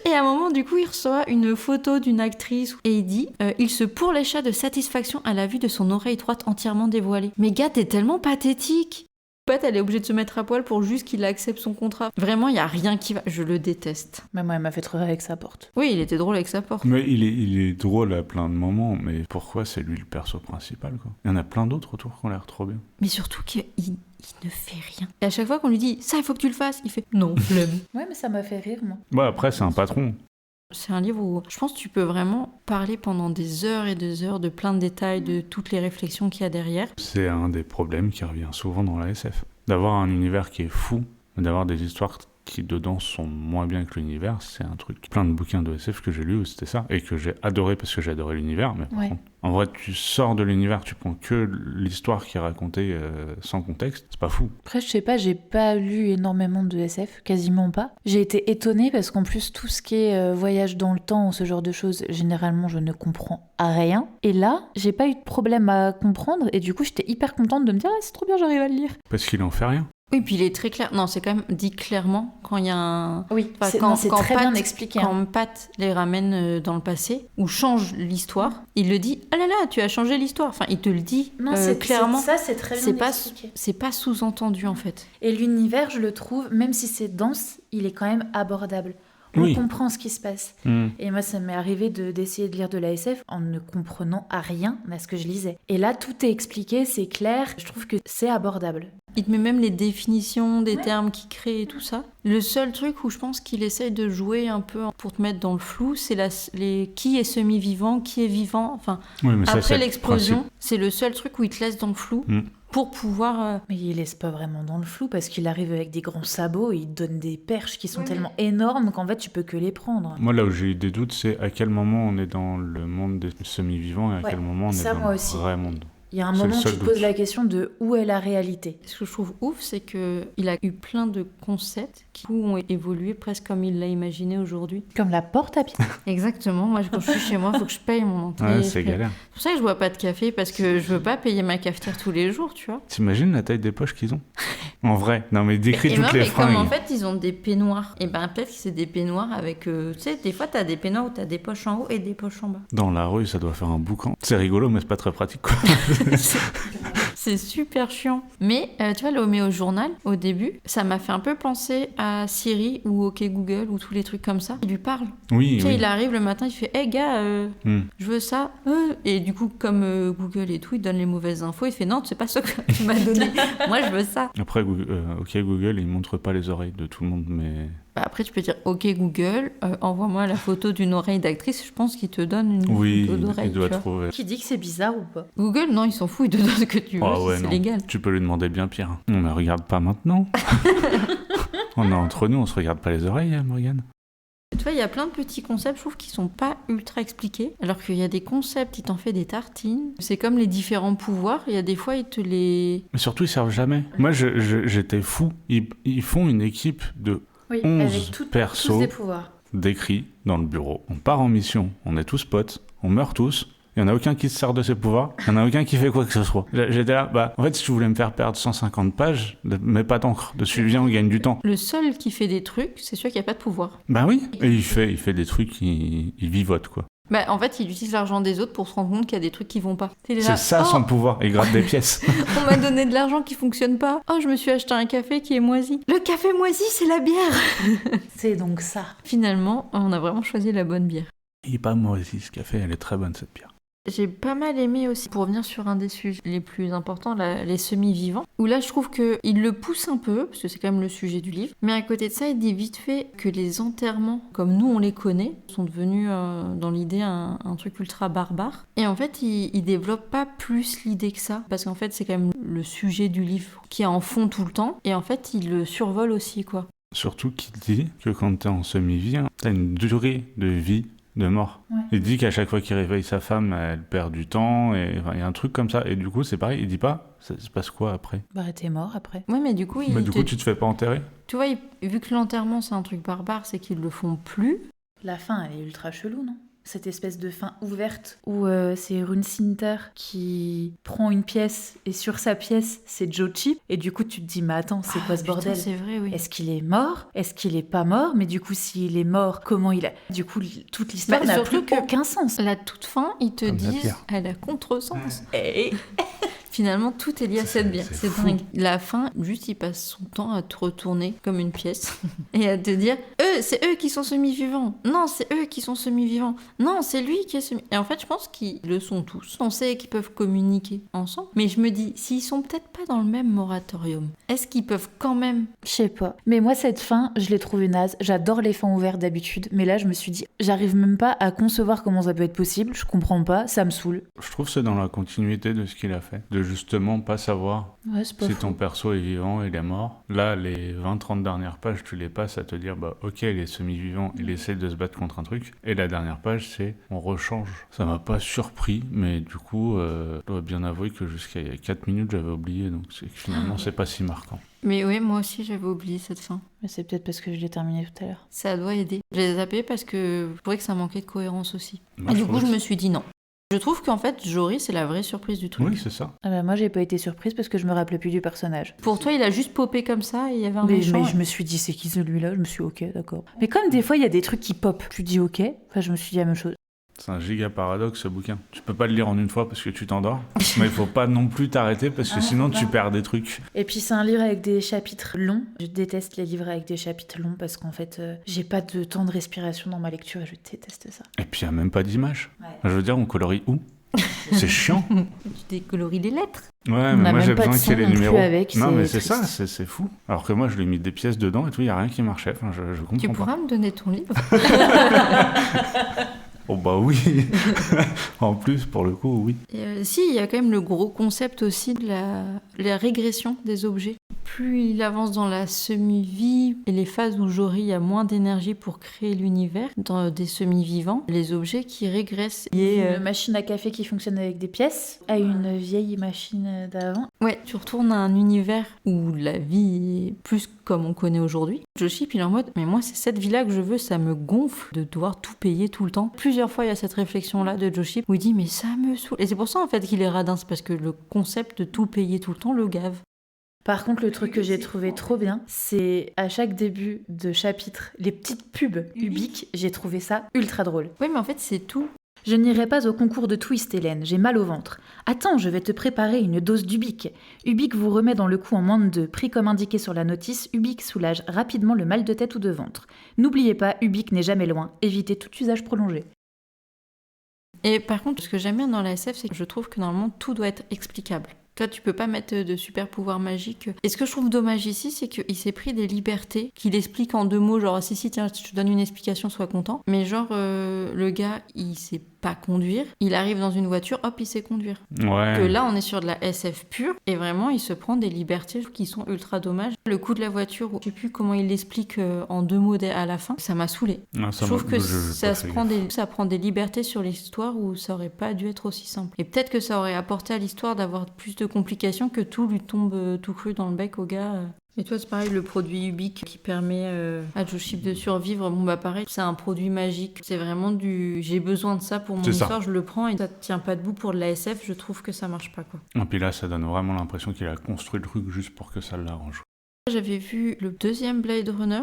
Et à un moment, du coup, il reçoit une photo d'une actrice et il dit il se pourlécha de satisfaction à la vue de son oreille droite entièrement dévoilée. Mais gars, t'es tellement pathétique. Pat, elle est obligée de se mettre à poil pour juste qu'il accepte son contrat. Vraiment, il y a rien qui va. Je le déteste. Mais moi, elle m'a fait trop rire avec sa porte. Oui, il était drôle avec sa porte. Mais il est drôle à plein de moments, mais pourquoi c'est lui le perso principal, quoi? Il y en a plein d'autres autour qui ont l'air trop bien. Mais surtout qu'il ne fait rien. Et à chaque fois qu'on lui dit ça, il faut que tu le fasses, il fait non, flemme. Ouais, mais ça m'a fait rire, moi. Ouais, après, c'est un patron. C'est un livre où je pense que tu peux vraiment parler pendant des heures et des heures de plein de détails, de toutes les réflexions qu'il y a derrière. C'est un des problèmes qui revient souvent dans la SF. D'avoir un univers qui est fou, mais d'avoir des histoires qui dedans sont moins bien que l'univers, c'est un truc. Plein de bouquins de SF que j'ai lus où c'était ça, et que j'ai adoré parce que j'ai adoré l'univers, mais par contre, en vrai, tu sors de l'univers, tu prends que l'histoire qui est racontée sans contexte, c'est pas fou. Après, je sais pas, j'ai pas lu énormément de SF, quasiment pas. J'ai été étonnée parce qu'en plus, tout ce qui est voyage dans le temps, ce genre de choses, généralement, je ne comprends rien. Et là, j'ai pas eu de problème à comprendre, et du coup, j'étais hyper contente de me dire, ah, c'est trop bien, j'arrive à le lire. Parce qu'il en fait rien. Oui, puis il est très clair. Non, c'est quand même dit clairement quand il y a un... Oui, Enfin, c'est très bien expliqué. Quand Pat les ramène dans le passé, ou change l'histoire, il le dit « Ah là là, tu as changé l'histoire ». Enfin, il te le dit clairement. Ça, c'est très bien expliqué. C'est pas sous-entendu, en fait. Et l'univers, je le trouve, même si c'est dense, il est quand même abordable. On comprend ce qui se passe. Et moi, ça m'est arrivé d'essayer de lire de la SF en ne comprenant à rien à ce que je lisais. Et là, tout est expliqué, c'est clair. Je trouve que c'est abordable. Il te met même les définitions des termes qu'il crée et tout ça. Le seul truc où je pense qu'il essaye de jouer un peu pour te mettre dans le flou, c'est qui est semi-vivant, qui est vivant. Enfin, oui, mais après ça, l'explosion, c'est le seul truc où il te laisse dans le flou. Pour pouvoir... Mais il laisse pas vraiment dans le flou parce qu'il arrive avec des grands sabots et il donne des perches qui sont tellement énormes qu'en fait tu peux que les prendre. Moi là où j'ai eu des doutes, c'est à quel moment on est dans le monde des semi-vivants et à quel moment on est dans le vrai monde. Il y a un moment où tu te poses la question de où est la réalité. Ce que je trouve ouf, c'est qu'il a eu plein de concepts qui ont évolué presque comme il l'a imaginé aujourd'hui. Comme la porte à pied. Exactement. Moi, quand je suis chez moi, il faut que je paye mon entrée. Ouais, c'est galère. C'est pour ça que je bois pas de café, parce que je veux pas payer ma cafetière tous les jours, tu vois. T'imagines la taille des poches qu'ils ont? En vrai. Non, mais décris toutes les mais fringues. comme en fait, ils ont des peignoirs. Et ben peut-être que c'est des peignoirs avec... tu sais, des fois, t'as des peignoirs où t'as des poches en haut et des poches en bas. Dans la rue, ça doit faire un boucan. C'est rigolo, mais c'est pas très pratique, quoi. C'est super chiant. Mais tu vois, le Homéo Journal, au début, ça m'a fait un peu penser à Siri ou OK Google ou tous les trucs comme ça. Il lui parle. Oui, Tu sais, oui. il arrive le matin, il fait hey gars, je veux ça. Et du coup, comme Google et tout, il donne les mauvaises infos. Il fait non, c'est pas ça que tu m'as donné. Moi, je veux ça. Après, OK Google, il montre pas les oreilles de tout le monde, mais... Bah, après, tu peux dire OK Google, envoie-moi la photo d'une oreille d'actrice. Je pense qu'il te donne une Oui, photo d'oreille. il doit tu vois. trouver. Qui dit que c'est bizarre ou pas? Google, non, il s'en fout, il te donne ce que tu veux, Ah ouais, c'est non. légal. Tu peux lui demander bien pire. Non, mais regarde pas maintenant. On est entre nous, on se regarde pas les oreilles, hein, Morgane. Tu vois, il y a plein de petits concepts, je trouve, qui sont pas ultra expliqués. Alors qu'il y a des concepts, il t'en fait des tartines. C'est comme les différents pouvoirs, il y a des fois, ils te les... Mais surtout, ils servent jamais. Moi, j'étais fou. Ils font une équipe de Oui, 11 avec tous persos des pouvoirs. décrits dans le bureau. On part en mission, on est tous potes, on meurt tous. Il n'y en a aucun qui se sert de ses pouvoirs, il n'y en a aucun qui fait quoi que ce soit. J'étais là, en fait, si tu voulais me faire perdre 150 pages, mets pas d'encre. Dessus, viens, on gagne du temps. Le seul qui fait des trucs, c'est celui qui a pas de pouvoir. Bah oui. Et il fait des trucs, il vivote, quoi. Bah, en fait, il utilise l'argent des autres pour se rendre compte qu'il y a des trucs qui vont pas. C'est ça son pouvoir, il gratte des pièces. On m'a donné de l'argent qui fonctionne pas. Oh, je me suis acheté un café qui est moisi. Le café moisi, c'est la bière. C'est donc ça. Finalement, on a vraiment choisi la bonne bière. Il est pas moisi ce café, elle est très bonne cette bière. J'ai pas mal aimé aussi, pour revenir sur un des sujets les plus importants, les semi-vivants, où là je trouve qu'il le pousse un peu, parce que c'est quand même le sujet du livre, mais à côté de ça, il dit vite fait que les enterrements, comme nous on les connaît, sont devenus dans l'idée un truc ultra barbare. Et en fait, il développe pas plus l'idée que ça, parce qu'en fait c'est quand même le sujet du livre qui est en fond tout le temps, et en fait il le survole aussi, quoi. Surtout qu'il dit que quand t'es en semi-vie, t'as une durée de vie de mort. Ouais. Il dit qu'à chaque fois qu'il réveille sa femme, elle perd du temps, et enfin, il y a un truc comme ça. Et du coup, c'est pareil, il dit pas, ça se passe quoi après? Bah, t'es mort après. Ouais, mais du coup, Tu te fais pas enterrer? tu vois, vu que l'enterrement c'est un truc barbare, c'est qu'ils le font plus. La fin, elle est ultra chelou, non? Cette espèce de fin ouverte où c'est Runecinter qui prend une pièce et sur sa pièce, c'est Joe Chip. Et du coup, tu te dis, mais attends, c'est quoi ce putain, bordel? c'est vrai, oui. Est-ce qu'il est mort? Est-ce qu'il est pas mort? Mais du coup, s'il est mort, comment il a... Du coup, toute l'histoire n'a surtout plus aucun sens. La toute fin, ils te Comme la disent, bière. elle a contresens. Et finalement, tout est lié à cette bière. c'est C'est fou. dingue. La fin, juste, il passe son temps à te retourner comme une pièce et à te dire, c'est eux qui sont semi-vivants. Non, c'est eux qui sont semi-vivants. Non, c'est lui qui est semi... Et en fait, je pense qu'ils le sont tous. On sait qu'ils peuvent communiquer ensemble. Mais je me dis, s'ils sont peut-être pas dans le même moratorium, est-ce qu'ils peuvent quand même... Je sais pas. Mais moi, cette fin, je l'ai trouvée naze. J'adore les fins ouvertes d'habitude. Mais là, je me suis dit, j'arrive même pas à concevoir comment ça peut être possible. Je comprends pas, ça me saoule. Je trouve que c'est dans la continuité de ce qu'il a fait. De justement pas savoir Ouais, c'est pas si fou. ton perso est vivant, il est mort. Là, les 20-30 dernières pages, tu les passes à te dire, ok, il est semi-vivant, il essaie de se battre contre un truc. Et la dernière page, c'est on rechange. Ça m'a pas surpris, mais du coup, je dois bien avouer que jusqu'à il y a 4 minutes, j'avais oublié. Donc finalement, c'est pas si marquant. Mais oui, moi aussi, j'avais oublié cette fin. Mais c'est peut-être parce que je l'ai terminé tout à l'heure. Ça doit aider. Je l'ai zappé parce que je trouvais que ça manquait de cohérence aussi. Moi, Et du trouve coup, je que me suis dit non. Je trouve qu'en fait, Jory, c'est la vraie surprise du truc. Oui, c'est ça. Ah bah, moi, j'ai pas été surprise parce que je me rappelais plus du personnage. Pour toi, il a juste popé comme ça et il y avait un Mais méchant. je me suis dit, c'est qui celui-là? Je me suis dit, ok, d'accord. Mais comme des fois, il y a des trucs qui pop, tu dis ok. Enfin, je me suis dit la même chose. C'est un giga paradoxe, ce bouquin. Tu peux pas le lire en une fois parce que tu t'endors, mais il faut pas non plus t'arrêter parce que sinon tu perds des trucs. Et puis, c'est un livre avec des chapitres longs. Je déteste les livres avec des chapitres longs parce qu'en fait, j'ai pas de temps de respiration dans ma lecture et je déteste ça. Et puis il y a même pas d'image. Ouais. Je veux dire, on colorie où? C'est chiant. Tu décolories les lettres. Ouais, On mais a moi même j'ai pas de besoin qu'il y ait son les non plus numéros. avec, Non, c'est mais c'est triste. ça, c'est fou. Alors que moi je lui ai mis des pièces dedans et tout, il y a rien qui marchait. Enfin, je comprends Tu pas. pourras me donner ton livre? Oh bah oui. En plus, pour le coup, oui. Et, si, il y a quand même le gros concept aussi de la régression des objets. Plus il avance dans la semi-vie et les phases où Jory a moins d'énergie pour créer l'univers, dans des semi-vivants, les objets qui régressent. Une machine à café qui fonctionne avec des pièces à une vieille machine d'avant. Ouais, tu retournes à un univers où la vie est plus comme on connaît aujourd'hui. Joship, il est en mode, mais moi c'est cette vie-là que je veux, ça me gonfle de devoir tout payer tout le temps. Plusieurs fois il y a cette réflexion-là de Joship où il dit, mais ça me saoule. Et c'est pour ça en fait qu'il est radin, c'est parce que le concept de tout payer tout le temps le gave. Par contre, le truc que j'ai trouvé trop bien, c'est à chaque début de chapitre, les petites pubs Ubik, j'ai trouvé ça ultra drôle. Oui, mais en fait c'est tout. Je n'irai pas au concours de twist, Hélène, j'ai mal au ventre. Attends, je vais te préparer une dose d'Ubique. Ubique vous remet dans le coup en moins de 2. Prix comme indiqué sur la notice, Ubique soulage rapidement le mal de tête ou de ventre. N'oubliez pas, Ubique n'est jamais loin. Évitez tout usage prolongé. Et par contre, ce que j'aime bien dans la SF, c'est que je trouve que normalement tout doit être explicable. Toi, tu peux pas mettre de super pouvoirs magiques. Et ce que je trouve dommage ici, c'est qu'il s'est pris des libertés qu'il explique en 2 mots, genre si, tiens, je te donne une explication, sois content. Mais genre, le gars, il sait pas conduire. Il arrive dans une voiture, hop, il sait conduire. Ouais. Que là, on est sur de la SF pure, et vraiment, il se prend des libertés qui sont ultra dommages. Le coup de la voiture, je sais plus comment il l'explique en 2 mots à la fin, ça m'a saoulé. Ah, Je trouve que ça prend des libertés sur l'histoire où ça aurait pas dû être aussi simple. Et peut-être que ça aurait apporté à l'histoire d'avoir plus de complications que tout lui tombe tout cru dans le bec au gars. Et toi, c'est pareil, le produit Ubique qui permet à Joe Chip de survivre, bon bah pareil, c'est un produit magique. C'est vraiment j'ai besoin de ça pour mon histoire, je le prends et ça tient pas debout pour de la SF, je trouve que ça marche pas, quoi. Et puis là, ça donne vraiment l'impression qu'il a construit le truc juste pour que ça l'arrange. J'avais vu le 2e Blade Runner,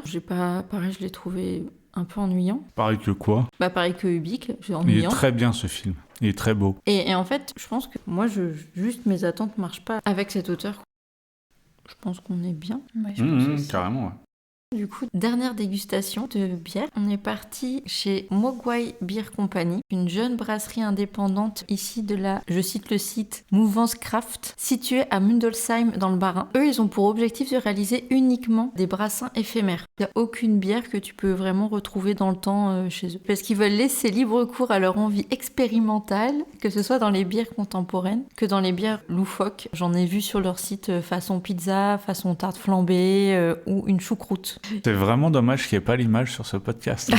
pareil, je l'ai trouvé un peu ennuyant. Pareil que quoi ? Bah pareil que Ubique, c'est ennuyant. Il est très bien ce film, il est très beau. Et en fait, je pense que moi, juste mes attentes marchent pas avec cet auteur. Je pense qu'on est bien. Ouais, je pense aussi. Carrément, ouais. Du coup, dernière dégustation de bière. On est parti chez Mogwai Beer Company, une jeune brasserie indépendante issue de la, je cite le site, Mouvance Craft, située à Mundolsheim dans le Bas-Rhin. Eux, ils ont pour objectif de réaliser uniquement des brassins éphémères. Il n'y a aucune bière que tu peux vraiment retrouver dans le temps chez eux. Parce qu'ils veulent laisser libre cours à leur envie expérimentale, que ce soit dans les bières contemporaines que dans les bières loufoques. J'en ai vu sur leur site façon pizza, façon tarte flambée ou une choucroute. C'est vraiment dommage qu'il n'y ait pas l'image sur ce podcast.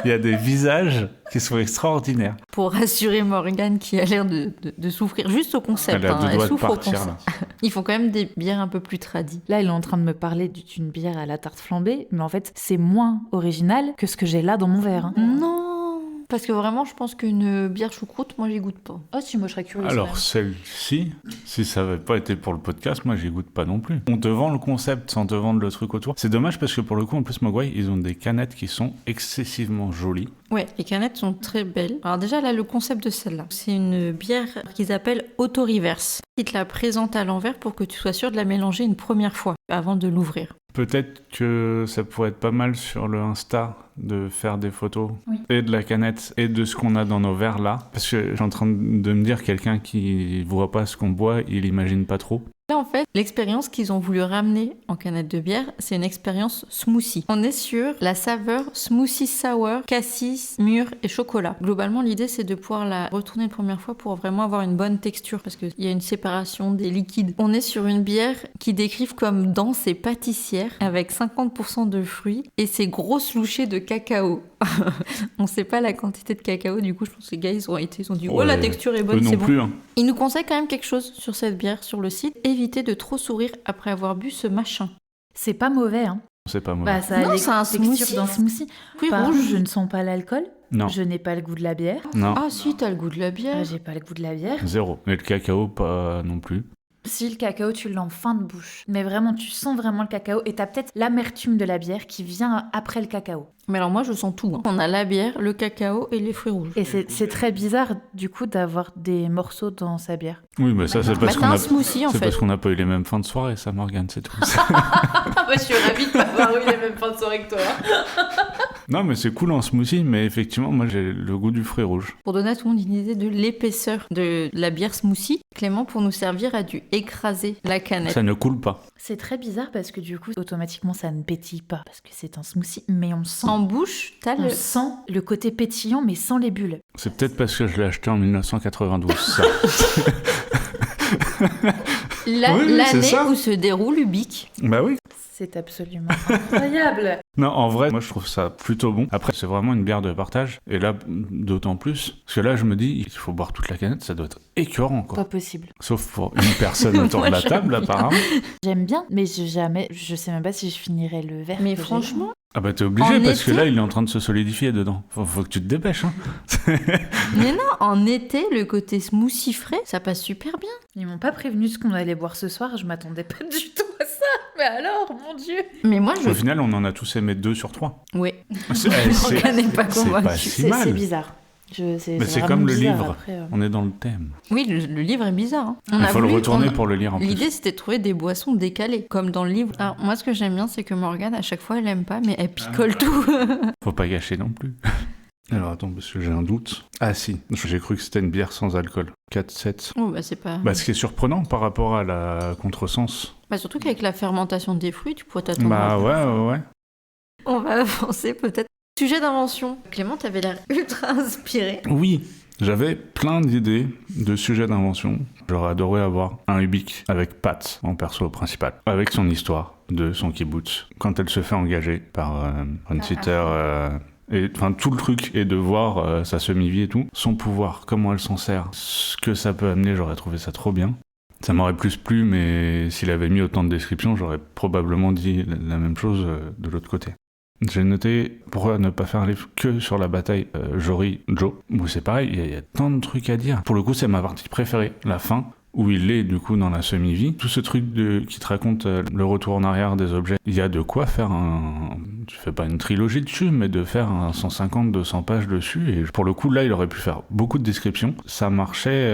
Il y a des visages qui sont extraordinaires. Pour rassurer Morgane qui a l'air de souffrir juste au concept. Elle souffre partir, au concept. Ils font quand même des bières un peu plus tradies. Là, il est en train de me parler d'une bière à la tarte flambée, mais en fait, c'est moins original que ce que j'ai là dans mon verre. Hein. Non, parce que vraiment, je pense qu'une bière choucroute, moi, j'y goûte pas. Oh si, moi je serais curieuse. Alors celle-ci, si ça n'avait pas été pour le podcast, moi j'y goûte pas non plus. On te vend le concept sans te vendre le truc autour. C'est dommage parce que pour le coup, en plus Mogwai, ils ont des canettes qui sont excessivement jolies. Ouais, les canettes sont très belles. Alors déjà, là, le concept de celle-là, c'est une bière qu'ils appellent auto-reverse. Ils te la présentent à l'envers pour que tu sois sûr de la mélanger une première fois avant de l'ouvrir. Peut-être que ça pourrait être pas mal sur le Insta de faire des photos et de la canette et de ce qu'on a dans nos verres là. Parce que je suis en train de me dire, quelqu'un qui voit pas ce qu'on boit, il imagine pas trop. Là, en fait, l'expérience qu'ils ont voulu ramener en canette de bière, c'est une expérience smoothie. On est sur la saveur smoothie sour, cassis, mûre et chocolat. Globalement, l'idée, c'est de pouvoir la retourner une première fois pour vraiment avoir une bonne texture, parce qu'il y a une séparation des liquides. On est sur une bière qui décrivent comme dense et pâtissière, avec 50% de fruits et ces grosses louchées de cacao. On sait pas la quantité de cacao, du coup, je pense que les gars, ils ont dit, oh, la texture est bonne, c'est bon. Plus, hein. Ils nous conseillent quand même quelque chose sur cette bière sur le site. Évitez de trop sourire après avoir bu ce machin. C'est pas mauvais, hein. C'est pas mauvais. Bah, ça a c'est un texture smoothie. d'un smoothie. Oui, Par rouge. contre, je ne sens pas l'alcool. Non. Je n'ai pas le goût de la bière. Non. Ah si, t'as le goût de la bière. Ah, j'ai pas le goût de la bière. Zéro. Mais le cacao, pas non plus. Si, le cacao, tu l'as en fin de bouche. Mais vraiment, tu sens vraiment le cacao et t'as peut-être l'amertume de la bière qui vient après le cacao. Mais alors moi, je sens tout. Hein. On a la bière, le cacao et les fruits rouges. Et c'est très bizarre, du coup, d'avoir des morceaux dans sa bière. Oui, mais ça, c'est parce Bah, qu'on t'as a... un smoothie, en c'est fait. parce qu'on n'a pas eu les mêmes fins de soirée, ça, Morgane, c'est tout. Je suis ravie de pas avoir eu les mêmes fins de soirée que toi. Non, mais c'est cool en smoothie, mais effectivement, moi, j'ai le goût du fruit rouge. Pour donner à tout le monde une idée de l'épaisseur de la bière smoothie, Clément, pour nous servir, a dû écraser la canette. Ça ne coule pas. C'est très bizarre parce que du coup, automatiquement, ça ne pétille pas parce que c'est un smoothie, mais on sent... En bouche, t'as On sent le côté pétillant, mais sans les bulles. C'est peut-être parce que je l'ai acheté en 1992, ça. Oui, c'est l'année ça. où se déroule Ubique. Bah oui. C'est absolument incroyable. Non, en vrai, moi je trouve ça plutôt bon. Après, c'est vraiment une bière de partage. Et là, d'autant plus. Parce que là, je me dis, il faut boire toute la canette, ça doit être écœurant, quoi. Pas possible. Sauf pour une personne autour Moi, de la j'aime table, bien. apparemment. J'aime bien, mais je sais même pas si je finirai le verre. Mais que j'ai. franchement, Ah bah t'es obligé, En parce que été là, il est en train de se solidifier dedans. Faut que tu te dépêches, hein. mais non, en été, le côté smoothie frais, ça passe super bien. Ils m'ont pas prévenu ce qu'on allait boire ce soir, je m'attendais pas du tout à ça. Mais alors, mon Dieu. Mais moi, je... Au final, on en a tous aimé 2 sur 3. Ouais. C'est Morgane n'est pas c'est convaincue. pas si mal. C'est bizarre. Mais c'est comme le livre, après, on est dans le thème. Oui, le livre est bizarre. Hein. Il faut le retourner pour le lire en plus. L'idée, c'était de trouver des boissons décalées, comme dans le livre. Alors, moi, ce que j'aime bien, c'est que Morgane, à chaque fois, elle aime pas, mais elle picole tout. Faut pas gâcher non plus. Alors attends, parce que j'ai un doute. Ah si, j'ai cru que c'était une bière sans alcool. 4,7. Oh, bah c'est pas... Bah, ce qui est surprenant par rapport à la contresens. Bah surtout qu'avec la fermentation des fruits, tu pourrais t'attendre. Bah ouais. On va avancer peut-être. Sujet d'invention. Clément, t'avais l'air ultra inspiré. Oui, j'avais plein d'idées de sujets d'invention. J'aurais adoré avoir un Ubik avec Pat en perso principal, avec son histoire de son kibbutz, quand elle se fait engager par Run-Sitter, et enfin tout le truc, et de voir sa semi-vie et tout, son pouvoir, comment elle s'en sert, ce que ça peut amener, j'aurais trouvé ça trop bien. Ça m'aurait plus plu, mais s'il avait mis autant de descriptions, j'aurais probablement dit la même chose de l'autre côté. J'ai noté pourquoi ne pas faire un livre que sur la bataille Jory-Joe, où c'est pareil, il y a tant de trucs à dire. Pour le coup, c'est ma partie préférée, la fin, où il est du coup dans la semi-vie. Tout ce truc qui te raconte le retour en arrière des objets, il y a de quoi faire tu fais pas une trilogie dessus, mais de faire un 150-200 pages dessus, et pour le coup là il aurait pu faire beaucoup de descriptions, ça marchait,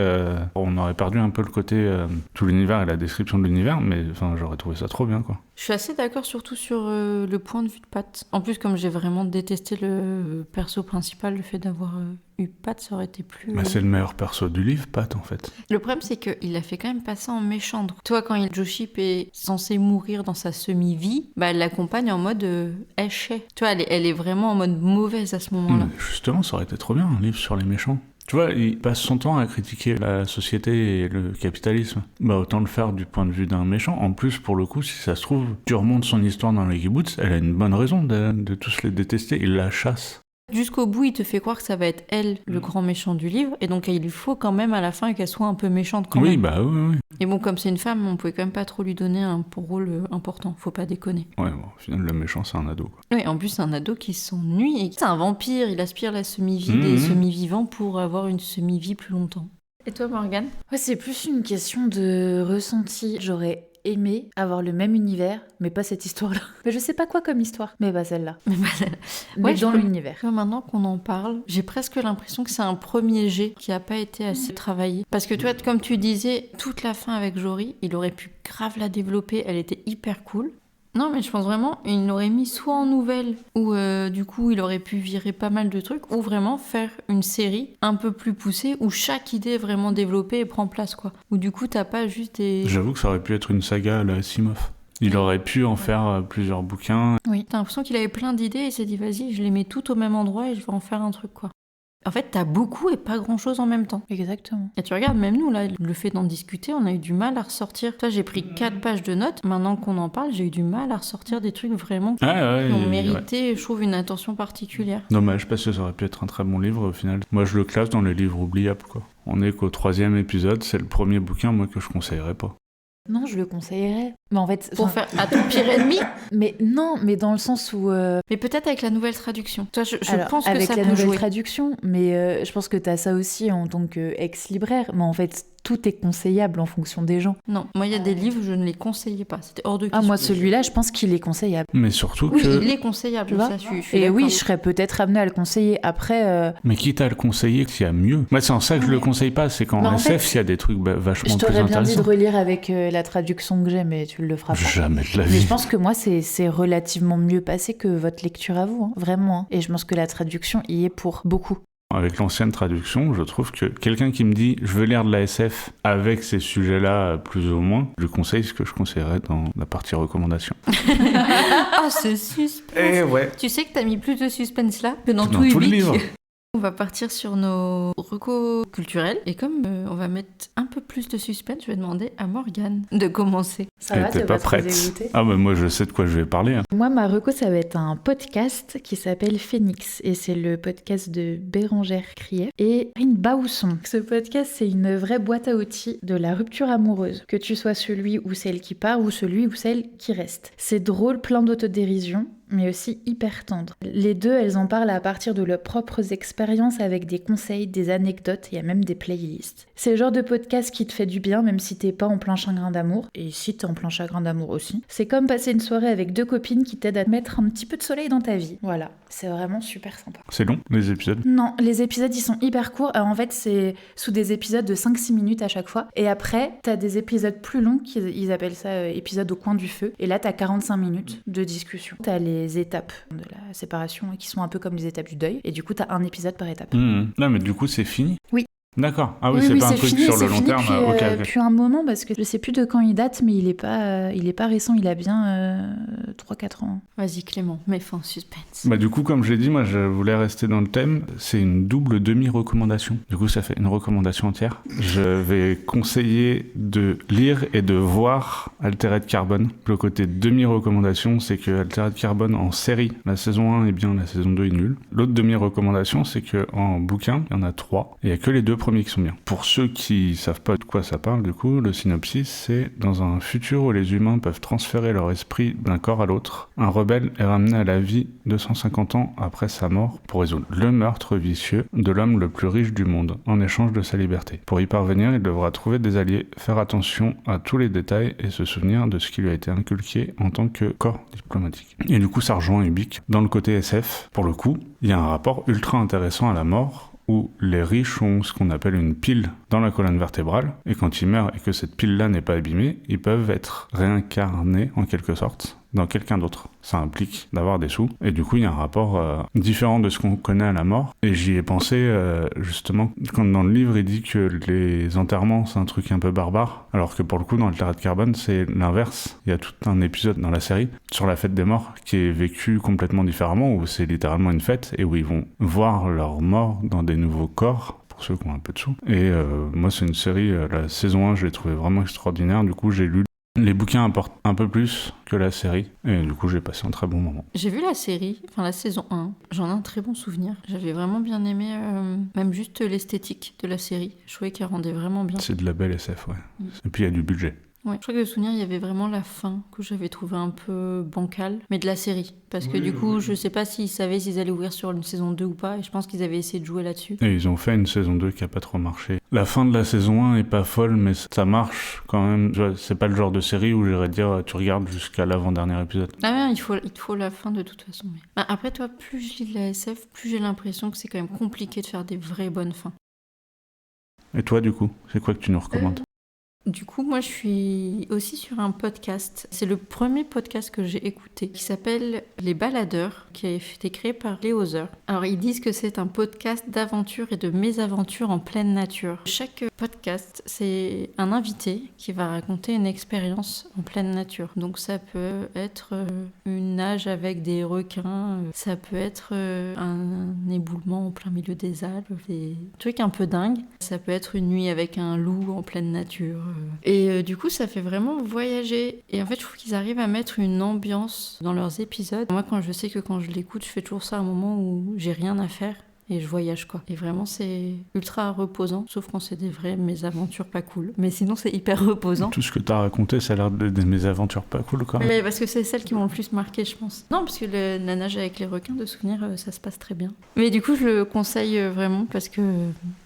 on aurait perdu un peu le côté tout l'univers et la description de l'univers, mais enfin j'aurais trouvé ça trop bien quoi. Je suis assez d'accord surtout sur le point de vue de Pat. En plus, comme j'ai vraiment détesté le perso principal, le fait d'avoir eu Pat, ça aurait été plus... Mais c'est le meilleur perso du livre, Pat, en fait. Le problème, c'est qu'il a fait quand même passer en méchant. Toi, quand Joship est censé mourir dans sa semi-vie, bah, elle l'accompagne en mode échec. Tu vois, elle est vraiment en mode mauvaise à ce moment-là. Mais justement, ça aurait été trop bien, un livre sur les méchants. Tu vois, il passe son temps à critiquer la société et le capitalisme. Bah autant le faire du point de vue d'un méchant. En plus, pour le coup, si ça se trouve, tu remontes son histoire dans les kibbutz, elle a une bonne raison de tous les détester. Il la chasse. Jusqu'au bout, il te fait croire que ça va être elle, le grand méchant du livre, et donc il lui faut quand même à la fin qu'elle soit un peu méchante quand même. Oui, bah oui. Et bon, comme c'est une femme, on pouvait quand même pas trop lui donner un rôle important, faut pas déconner. Ouais, bon, au final, le méchant, c'est un ado, quoi. Oui, en plus, c'est un ado qui s'ennuie, et c'est un vampire, il aspire la semi-vie des semi-vivants pour avoir une semi-vie plus longtemps. Et toi, Morgane ? Ouais, c'est plus une question de ressenti. J'aurais aimé avoir le même univers, mais pas cette histoire-là. Mais je sais pas quoi comme histoire, mais pas celle-là. Mais dans l'univers. Maintenant qu'on en parle, j'ai presque l'impression que c'est un premier jet qui a pas été assez travaillé. Parce que tu vois, comme tu disais, toute la fin avec Jory, il aurait pu grave la développer, elle était hyper cool. Non, mais je pense vraiment, il l'aurait mis soit en nouvelle, où du coup il aurait pu virer pas mal de trucs, ou vraiment faire une série un peu plus poussée, où chaque idée est vraiment développée et prend place, quoi. Où du coup t'as pas juste des... J'avoue que ça aurait pu être une saga à la Asimov. Il aurait pu en faire plusieurs bouquins. Oui, t'as l'impression qu'il avait plein d'idées et il s'est dit vas-y, je les mets toutes au même endroit et je vais en faire un truc, quoi. En fait, t'as beaucoup et pas grand-chose en même temps. Exactement. Et tu regardes, même nous, là, le fait d'en discuter, on a eu du mal à ressortir. Toi, j'ai pris 4 pages de notes. Maintenant qu'on en parle, j'ai eu du mal à ressortir des trucs vraiment qui ont mérité, je trouve, une attention particulière. Dommage, parce que ça aurait pu être un très bon livre, au final. Moi, je le classe dans les livres oubliables, quoi. On est qu'au 3e épisode, c'est le premier bouquin, moi, que je conseillerais pas. Non, je le conseillerais. Mais en fait... Pour faire à ton pire ennemi. Mais non, mais dans le sens où... Mais peut-être avec la nouvelle traduction. Toi, je pense que avec ça la peut nouvelle jouer. traduction, mais je pense que t'as ça aussi en tant qu'ex-libraire. Mais en fait, tout est conseillable en fonction des gens. Non, moi, il y a des livres, je ne les conseillais pas. C'était hors de question. Ah, moi, celui-là, je pense qu'il est conseillable. Mais surtout oui, que... il est conseillable, ça, je suis Et d'accord. oui, je serais peut-être amenée à le conseiller. Après... Mais quitte à le conseiller, s'il y a mieux. Moi, c'est en ça que je le conseille pas, c'est qu'en SF, s'il y a des trucs vachement plus intéressants. Je t'aurais bien dit de relire avec la traduction que j'ai, mais tu le feras pas. Jamais de la vie. Mais je pense que moi, c'est relativement mieux passé que votre lecture à vous, hein, vraiment. Hein. Et je pense que la traduction y est pour beaucoup. Avec l'ancienne traduction, je trouve que quelqu'un qui me dit « je veux lire de la SF avec ces sujets-là, plus ou moins », je lui conseille ce que je conseillerais dans la partie recommandation. Ah, ce suspense. Eh ouais. Tu sais que t'as mis plus de suspense là que dans tout le livre. On va partir sur nos recos culturels. Et comme on va mettre un peu plus de suspense, je vais demander à Morgane de commencer. Ça va, t'es pas prête. Ah bah moi je sais de quoi je vais parler. Hein. Moi ma reco ça va être un podcast qui s'appelle Phoenix et c'est le podcast de Bérangère Krief et Rine Baousson. Ce podcast c'est une vraie boîte à outils de la rupture amoureuse, que tu sois celui ou celle qui part ou celui ou celle qui reste. C'est drôle, plein d'autodérision, mais aussi hyper tendre. Les deux, elles en parlent à partir de leurs propres expériences avec des conseils, des anecdotes, il y a même des playlists. C'est le genre de podcast qui te fait du bien même si t'es pas en plein chagrin d'amour, et si t'es en plein chagrin d'amour aussi. C'est comme passer une soirée avec deux copines qui t'aident à mettre un petit peu de soleil dans ta vie. Voilà, c'est vraiment super sympa. C'est long, les épisodes? Non, les épisodes ils sont hyper courts. En fait, c'est sous des épisodes de 5-6 minutes à chaque fois. Et après, t'as des épisodes plus longs, ils appellent ça épisode au coin du feu. Et là, t'as 45 minutes de discussion. T'as les étapes de la séparation qui sont un peu comme les étapes du deuil. Et du coup, t'as un épisode par étape. Non, mais du coup, c'est fini? Oui. D'accord. Ah oui, c'est pas un truc fini, sur le long terme. Depuis un moment, parce que je sais plus de quand il date, mais il est pas récent, il a bien 3-4 ans. Vas-y Clément, mets fin suspense. Bah du coup, comme je l'ai dit, moi je voulais rester dans le thème. C'est une double demi-recommandation. Du coup, ça fait une recommandation entière. Je vais conseiller de lire et de voir Altered Carbon. Le côté demi-recommandation, c'est que Altered Carbon en série, la saison 1 est bien, la saison 2 est nulle. L'autre demi-recommandation, c'est que en bouquin, il y en a 3. Et il y a que les 2 premiers qui sont bien. Pour ceux qui savent pas de quoi ça parle, du coup, le synopsis, c'est dans un futur où les humains peuvent transférer leur esprit d'un corps à l'autre, un rebelle est ramené à la vie 250 ans après sa mort pour résoudre le meurtre vicieux de l'homme le plus riche du monde, en échange de sa liberté. Pour y parvenir, il devra trouver des alliés, faire attention à tous les détails et se souvenir de ce qui lui a été inculqué en tant que corps diplomatique. Et du coup, ça rejoint Ubik. Dans le côté SF, pour le coup, il y a un rapport ultra intéressant à la mort, où les riches ont ce qu'on appelle une pile dans la colonne vertébrale, et quand ils meurent et que cette pile-là n'est pas abîmée, ils peuvent être réincarnés en quelque sorte dans quelqu'un d'autre. Ça implique d'avoir des sous, et du coup il y a un rapport différent de ce qu'on connaît à la mort, et j'y ai pensé justement quand dans le livre il dit que les enterrements c'est un truc un peu barbare, alors que pour le coup dans Altered Carbon c'est l'inverse. Il y a tout un épisode dans la série sur la fête des morts qui est vécu complètement différemment, où c'est littéralement une fête, et où ils vont voir leurs morts dans des nouveaux corps, pour ceux qui ont un peu de sous. Et moi c'est une série, la saison 1 je l'ai trouvée vraiment extraordinaire, du coup j'ai lu. Les bouquins apportent un peu plus que la série, et du coup j'ai passé un très bon moment. J'ai vu la série, enfin la saison 1, j'en ai un très bon souvenir. J'avais vraiment bien aimé, même juste l'esthétique de la série. Je trouvais qu'elle rendait vraiment bien. C'est de la belle SF, ouais. Et puis il y a du budget. Ouais. Je crois que le souvenir, il y avait vraiment la fin que j'avais trouvé un peu bancale, mais de la série. Parce que du coup, je sais pas s'ils savaient s'ils allaient ouvrir sur une saison 2 ou pas, et je pense qu'ils avaient essayé de jouer là-dessus. Et ils ont fait une saison 2 qui a pas trop marché. La fin de la saison 1 est pas folle, mais ça marche quand même. C'est pas le genre de série où j'irais dire tu regardes jusqu'à l'avant-dernier épisode. Ah ouais, il te faut la fin de toute façon. Mais... Bah, après, toi, plus je lis de la SF, plus j'ai l'impression que c'est quand même compliqué de faire des vraies bonnes fins. Et toi, du coup, c'est quoi que tu nous recommandes ? Du coup, moi, je suis aussi sur un podcast. C'est le premier podcast que j'ai écouté, qui s'appelle Les Baladeurs, qui a été créé par Léo Zer. Alors, ils disent que c'est un podcast d'aventure et de mésaventure en pleine nature. Chaque podcast, c'est un invité qui va raconter une expérience en pleine nature. Donc, ça peut être une nage avec des requins, ça peut être un éboulement en plein milieu des Alpes, des trucs un peu dingues. Ça peut être une nuit avec un loup en pleine nature. Et du coup, ça fait vraiment voyager. Et en fait, je trouve qu'ils arrivent à mettre une ambiance dans leurs épisodes. Moi, je sais que quand je l'écoute, je fais toujours ça à un moment où j'ai rien à faire. Et je voyage, quoi. Et vraiment, c'est ultra reposant, sauf quand c'est des vraies mésaventures pas cool. Mais sinon, c'est hyper reposant. Tout ce que t'as raconté, ça a l'air de des mésaventures pas cool, quand même. Mais parce que c'est celles qui m'ont le plus marqué, je pense. Non, parce que la nage avec les requins, de souvenir, ça se passe très bien. Mais du coup, je le conseille vraiment parce que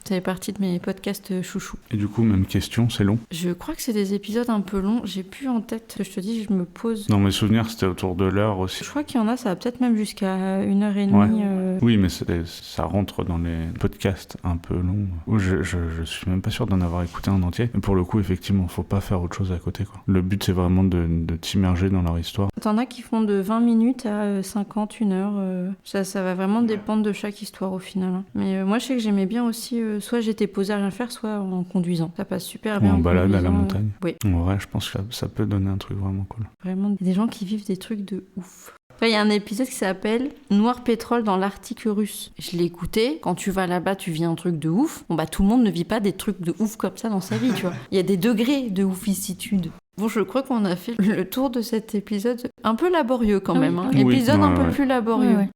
ça fait partie de mes podcasts chouchou. Et du coup, même question, c'est long? Je crois que c'est des épisodes un peu longs. J'ai plus en tête, je te dis, je me pose... Dans mes souvenirs, c'était autour de l'heure aussi. Je crois qu'il y en a, ça va peut-être même jusqu'à 1h30. Ouais. Oui, mais ça rentre dans les podcasts un peu longs. Je suis même pas sûr d'en avoir écouté un entier. Et pour le coup, effectivement, faut pas faire autre chose à côté, quoi. Le but, c'est vraiment de t'immerger dans leur histoire. T'en as qui font de 20 minutes à 50, 1 heure. Ça va vraiment dépendre de chaque histoire au final. Hein. Mais moi, je sais que j'aimais bien aussi, soit j'étais posée à rien faire, soit en conduisant. Ça passe super bien. Ou en balade à la montagne. Oui. En vrai, je pense que ça peut donner un truc vraiment cool. Vraiment, il y a des gens qui vivent des trucs de ouf. Il y a un épisode qui s'appelle Noir pétrole dans l'Arctique russe. Je l'ai écouté. Quand tu vas là-bas, tu vis un truc de ouf. Bon, bah, tout le monde ne vit pas des trucs de ouf comme ça dans sa vie, tu vois. Il y a des degrés de oufissitude. Bon, je crois qu'on a fait le tour de cet épisode un peu laborieux quand même. Hein. Oui, Épisode un peu plus laborieux. Ouais.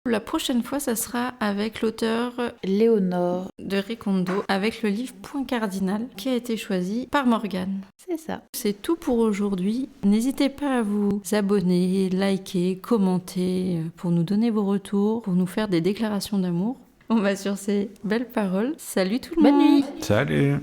La prochaine fois, ça sera avec l'auteur Léonore. de Recondo, avec le livre Point cardinal, qui a été choisi par Morgane. C'est ça. C'est tout pour aujourd'hui. N'hésitez pas à vous abonner, liker, commenter, pour nous donner vos retours, pour nous faire des déclarations d'amour. On va sur ces belles paroles. Salut tout le monde. Bonne nuit. Salut.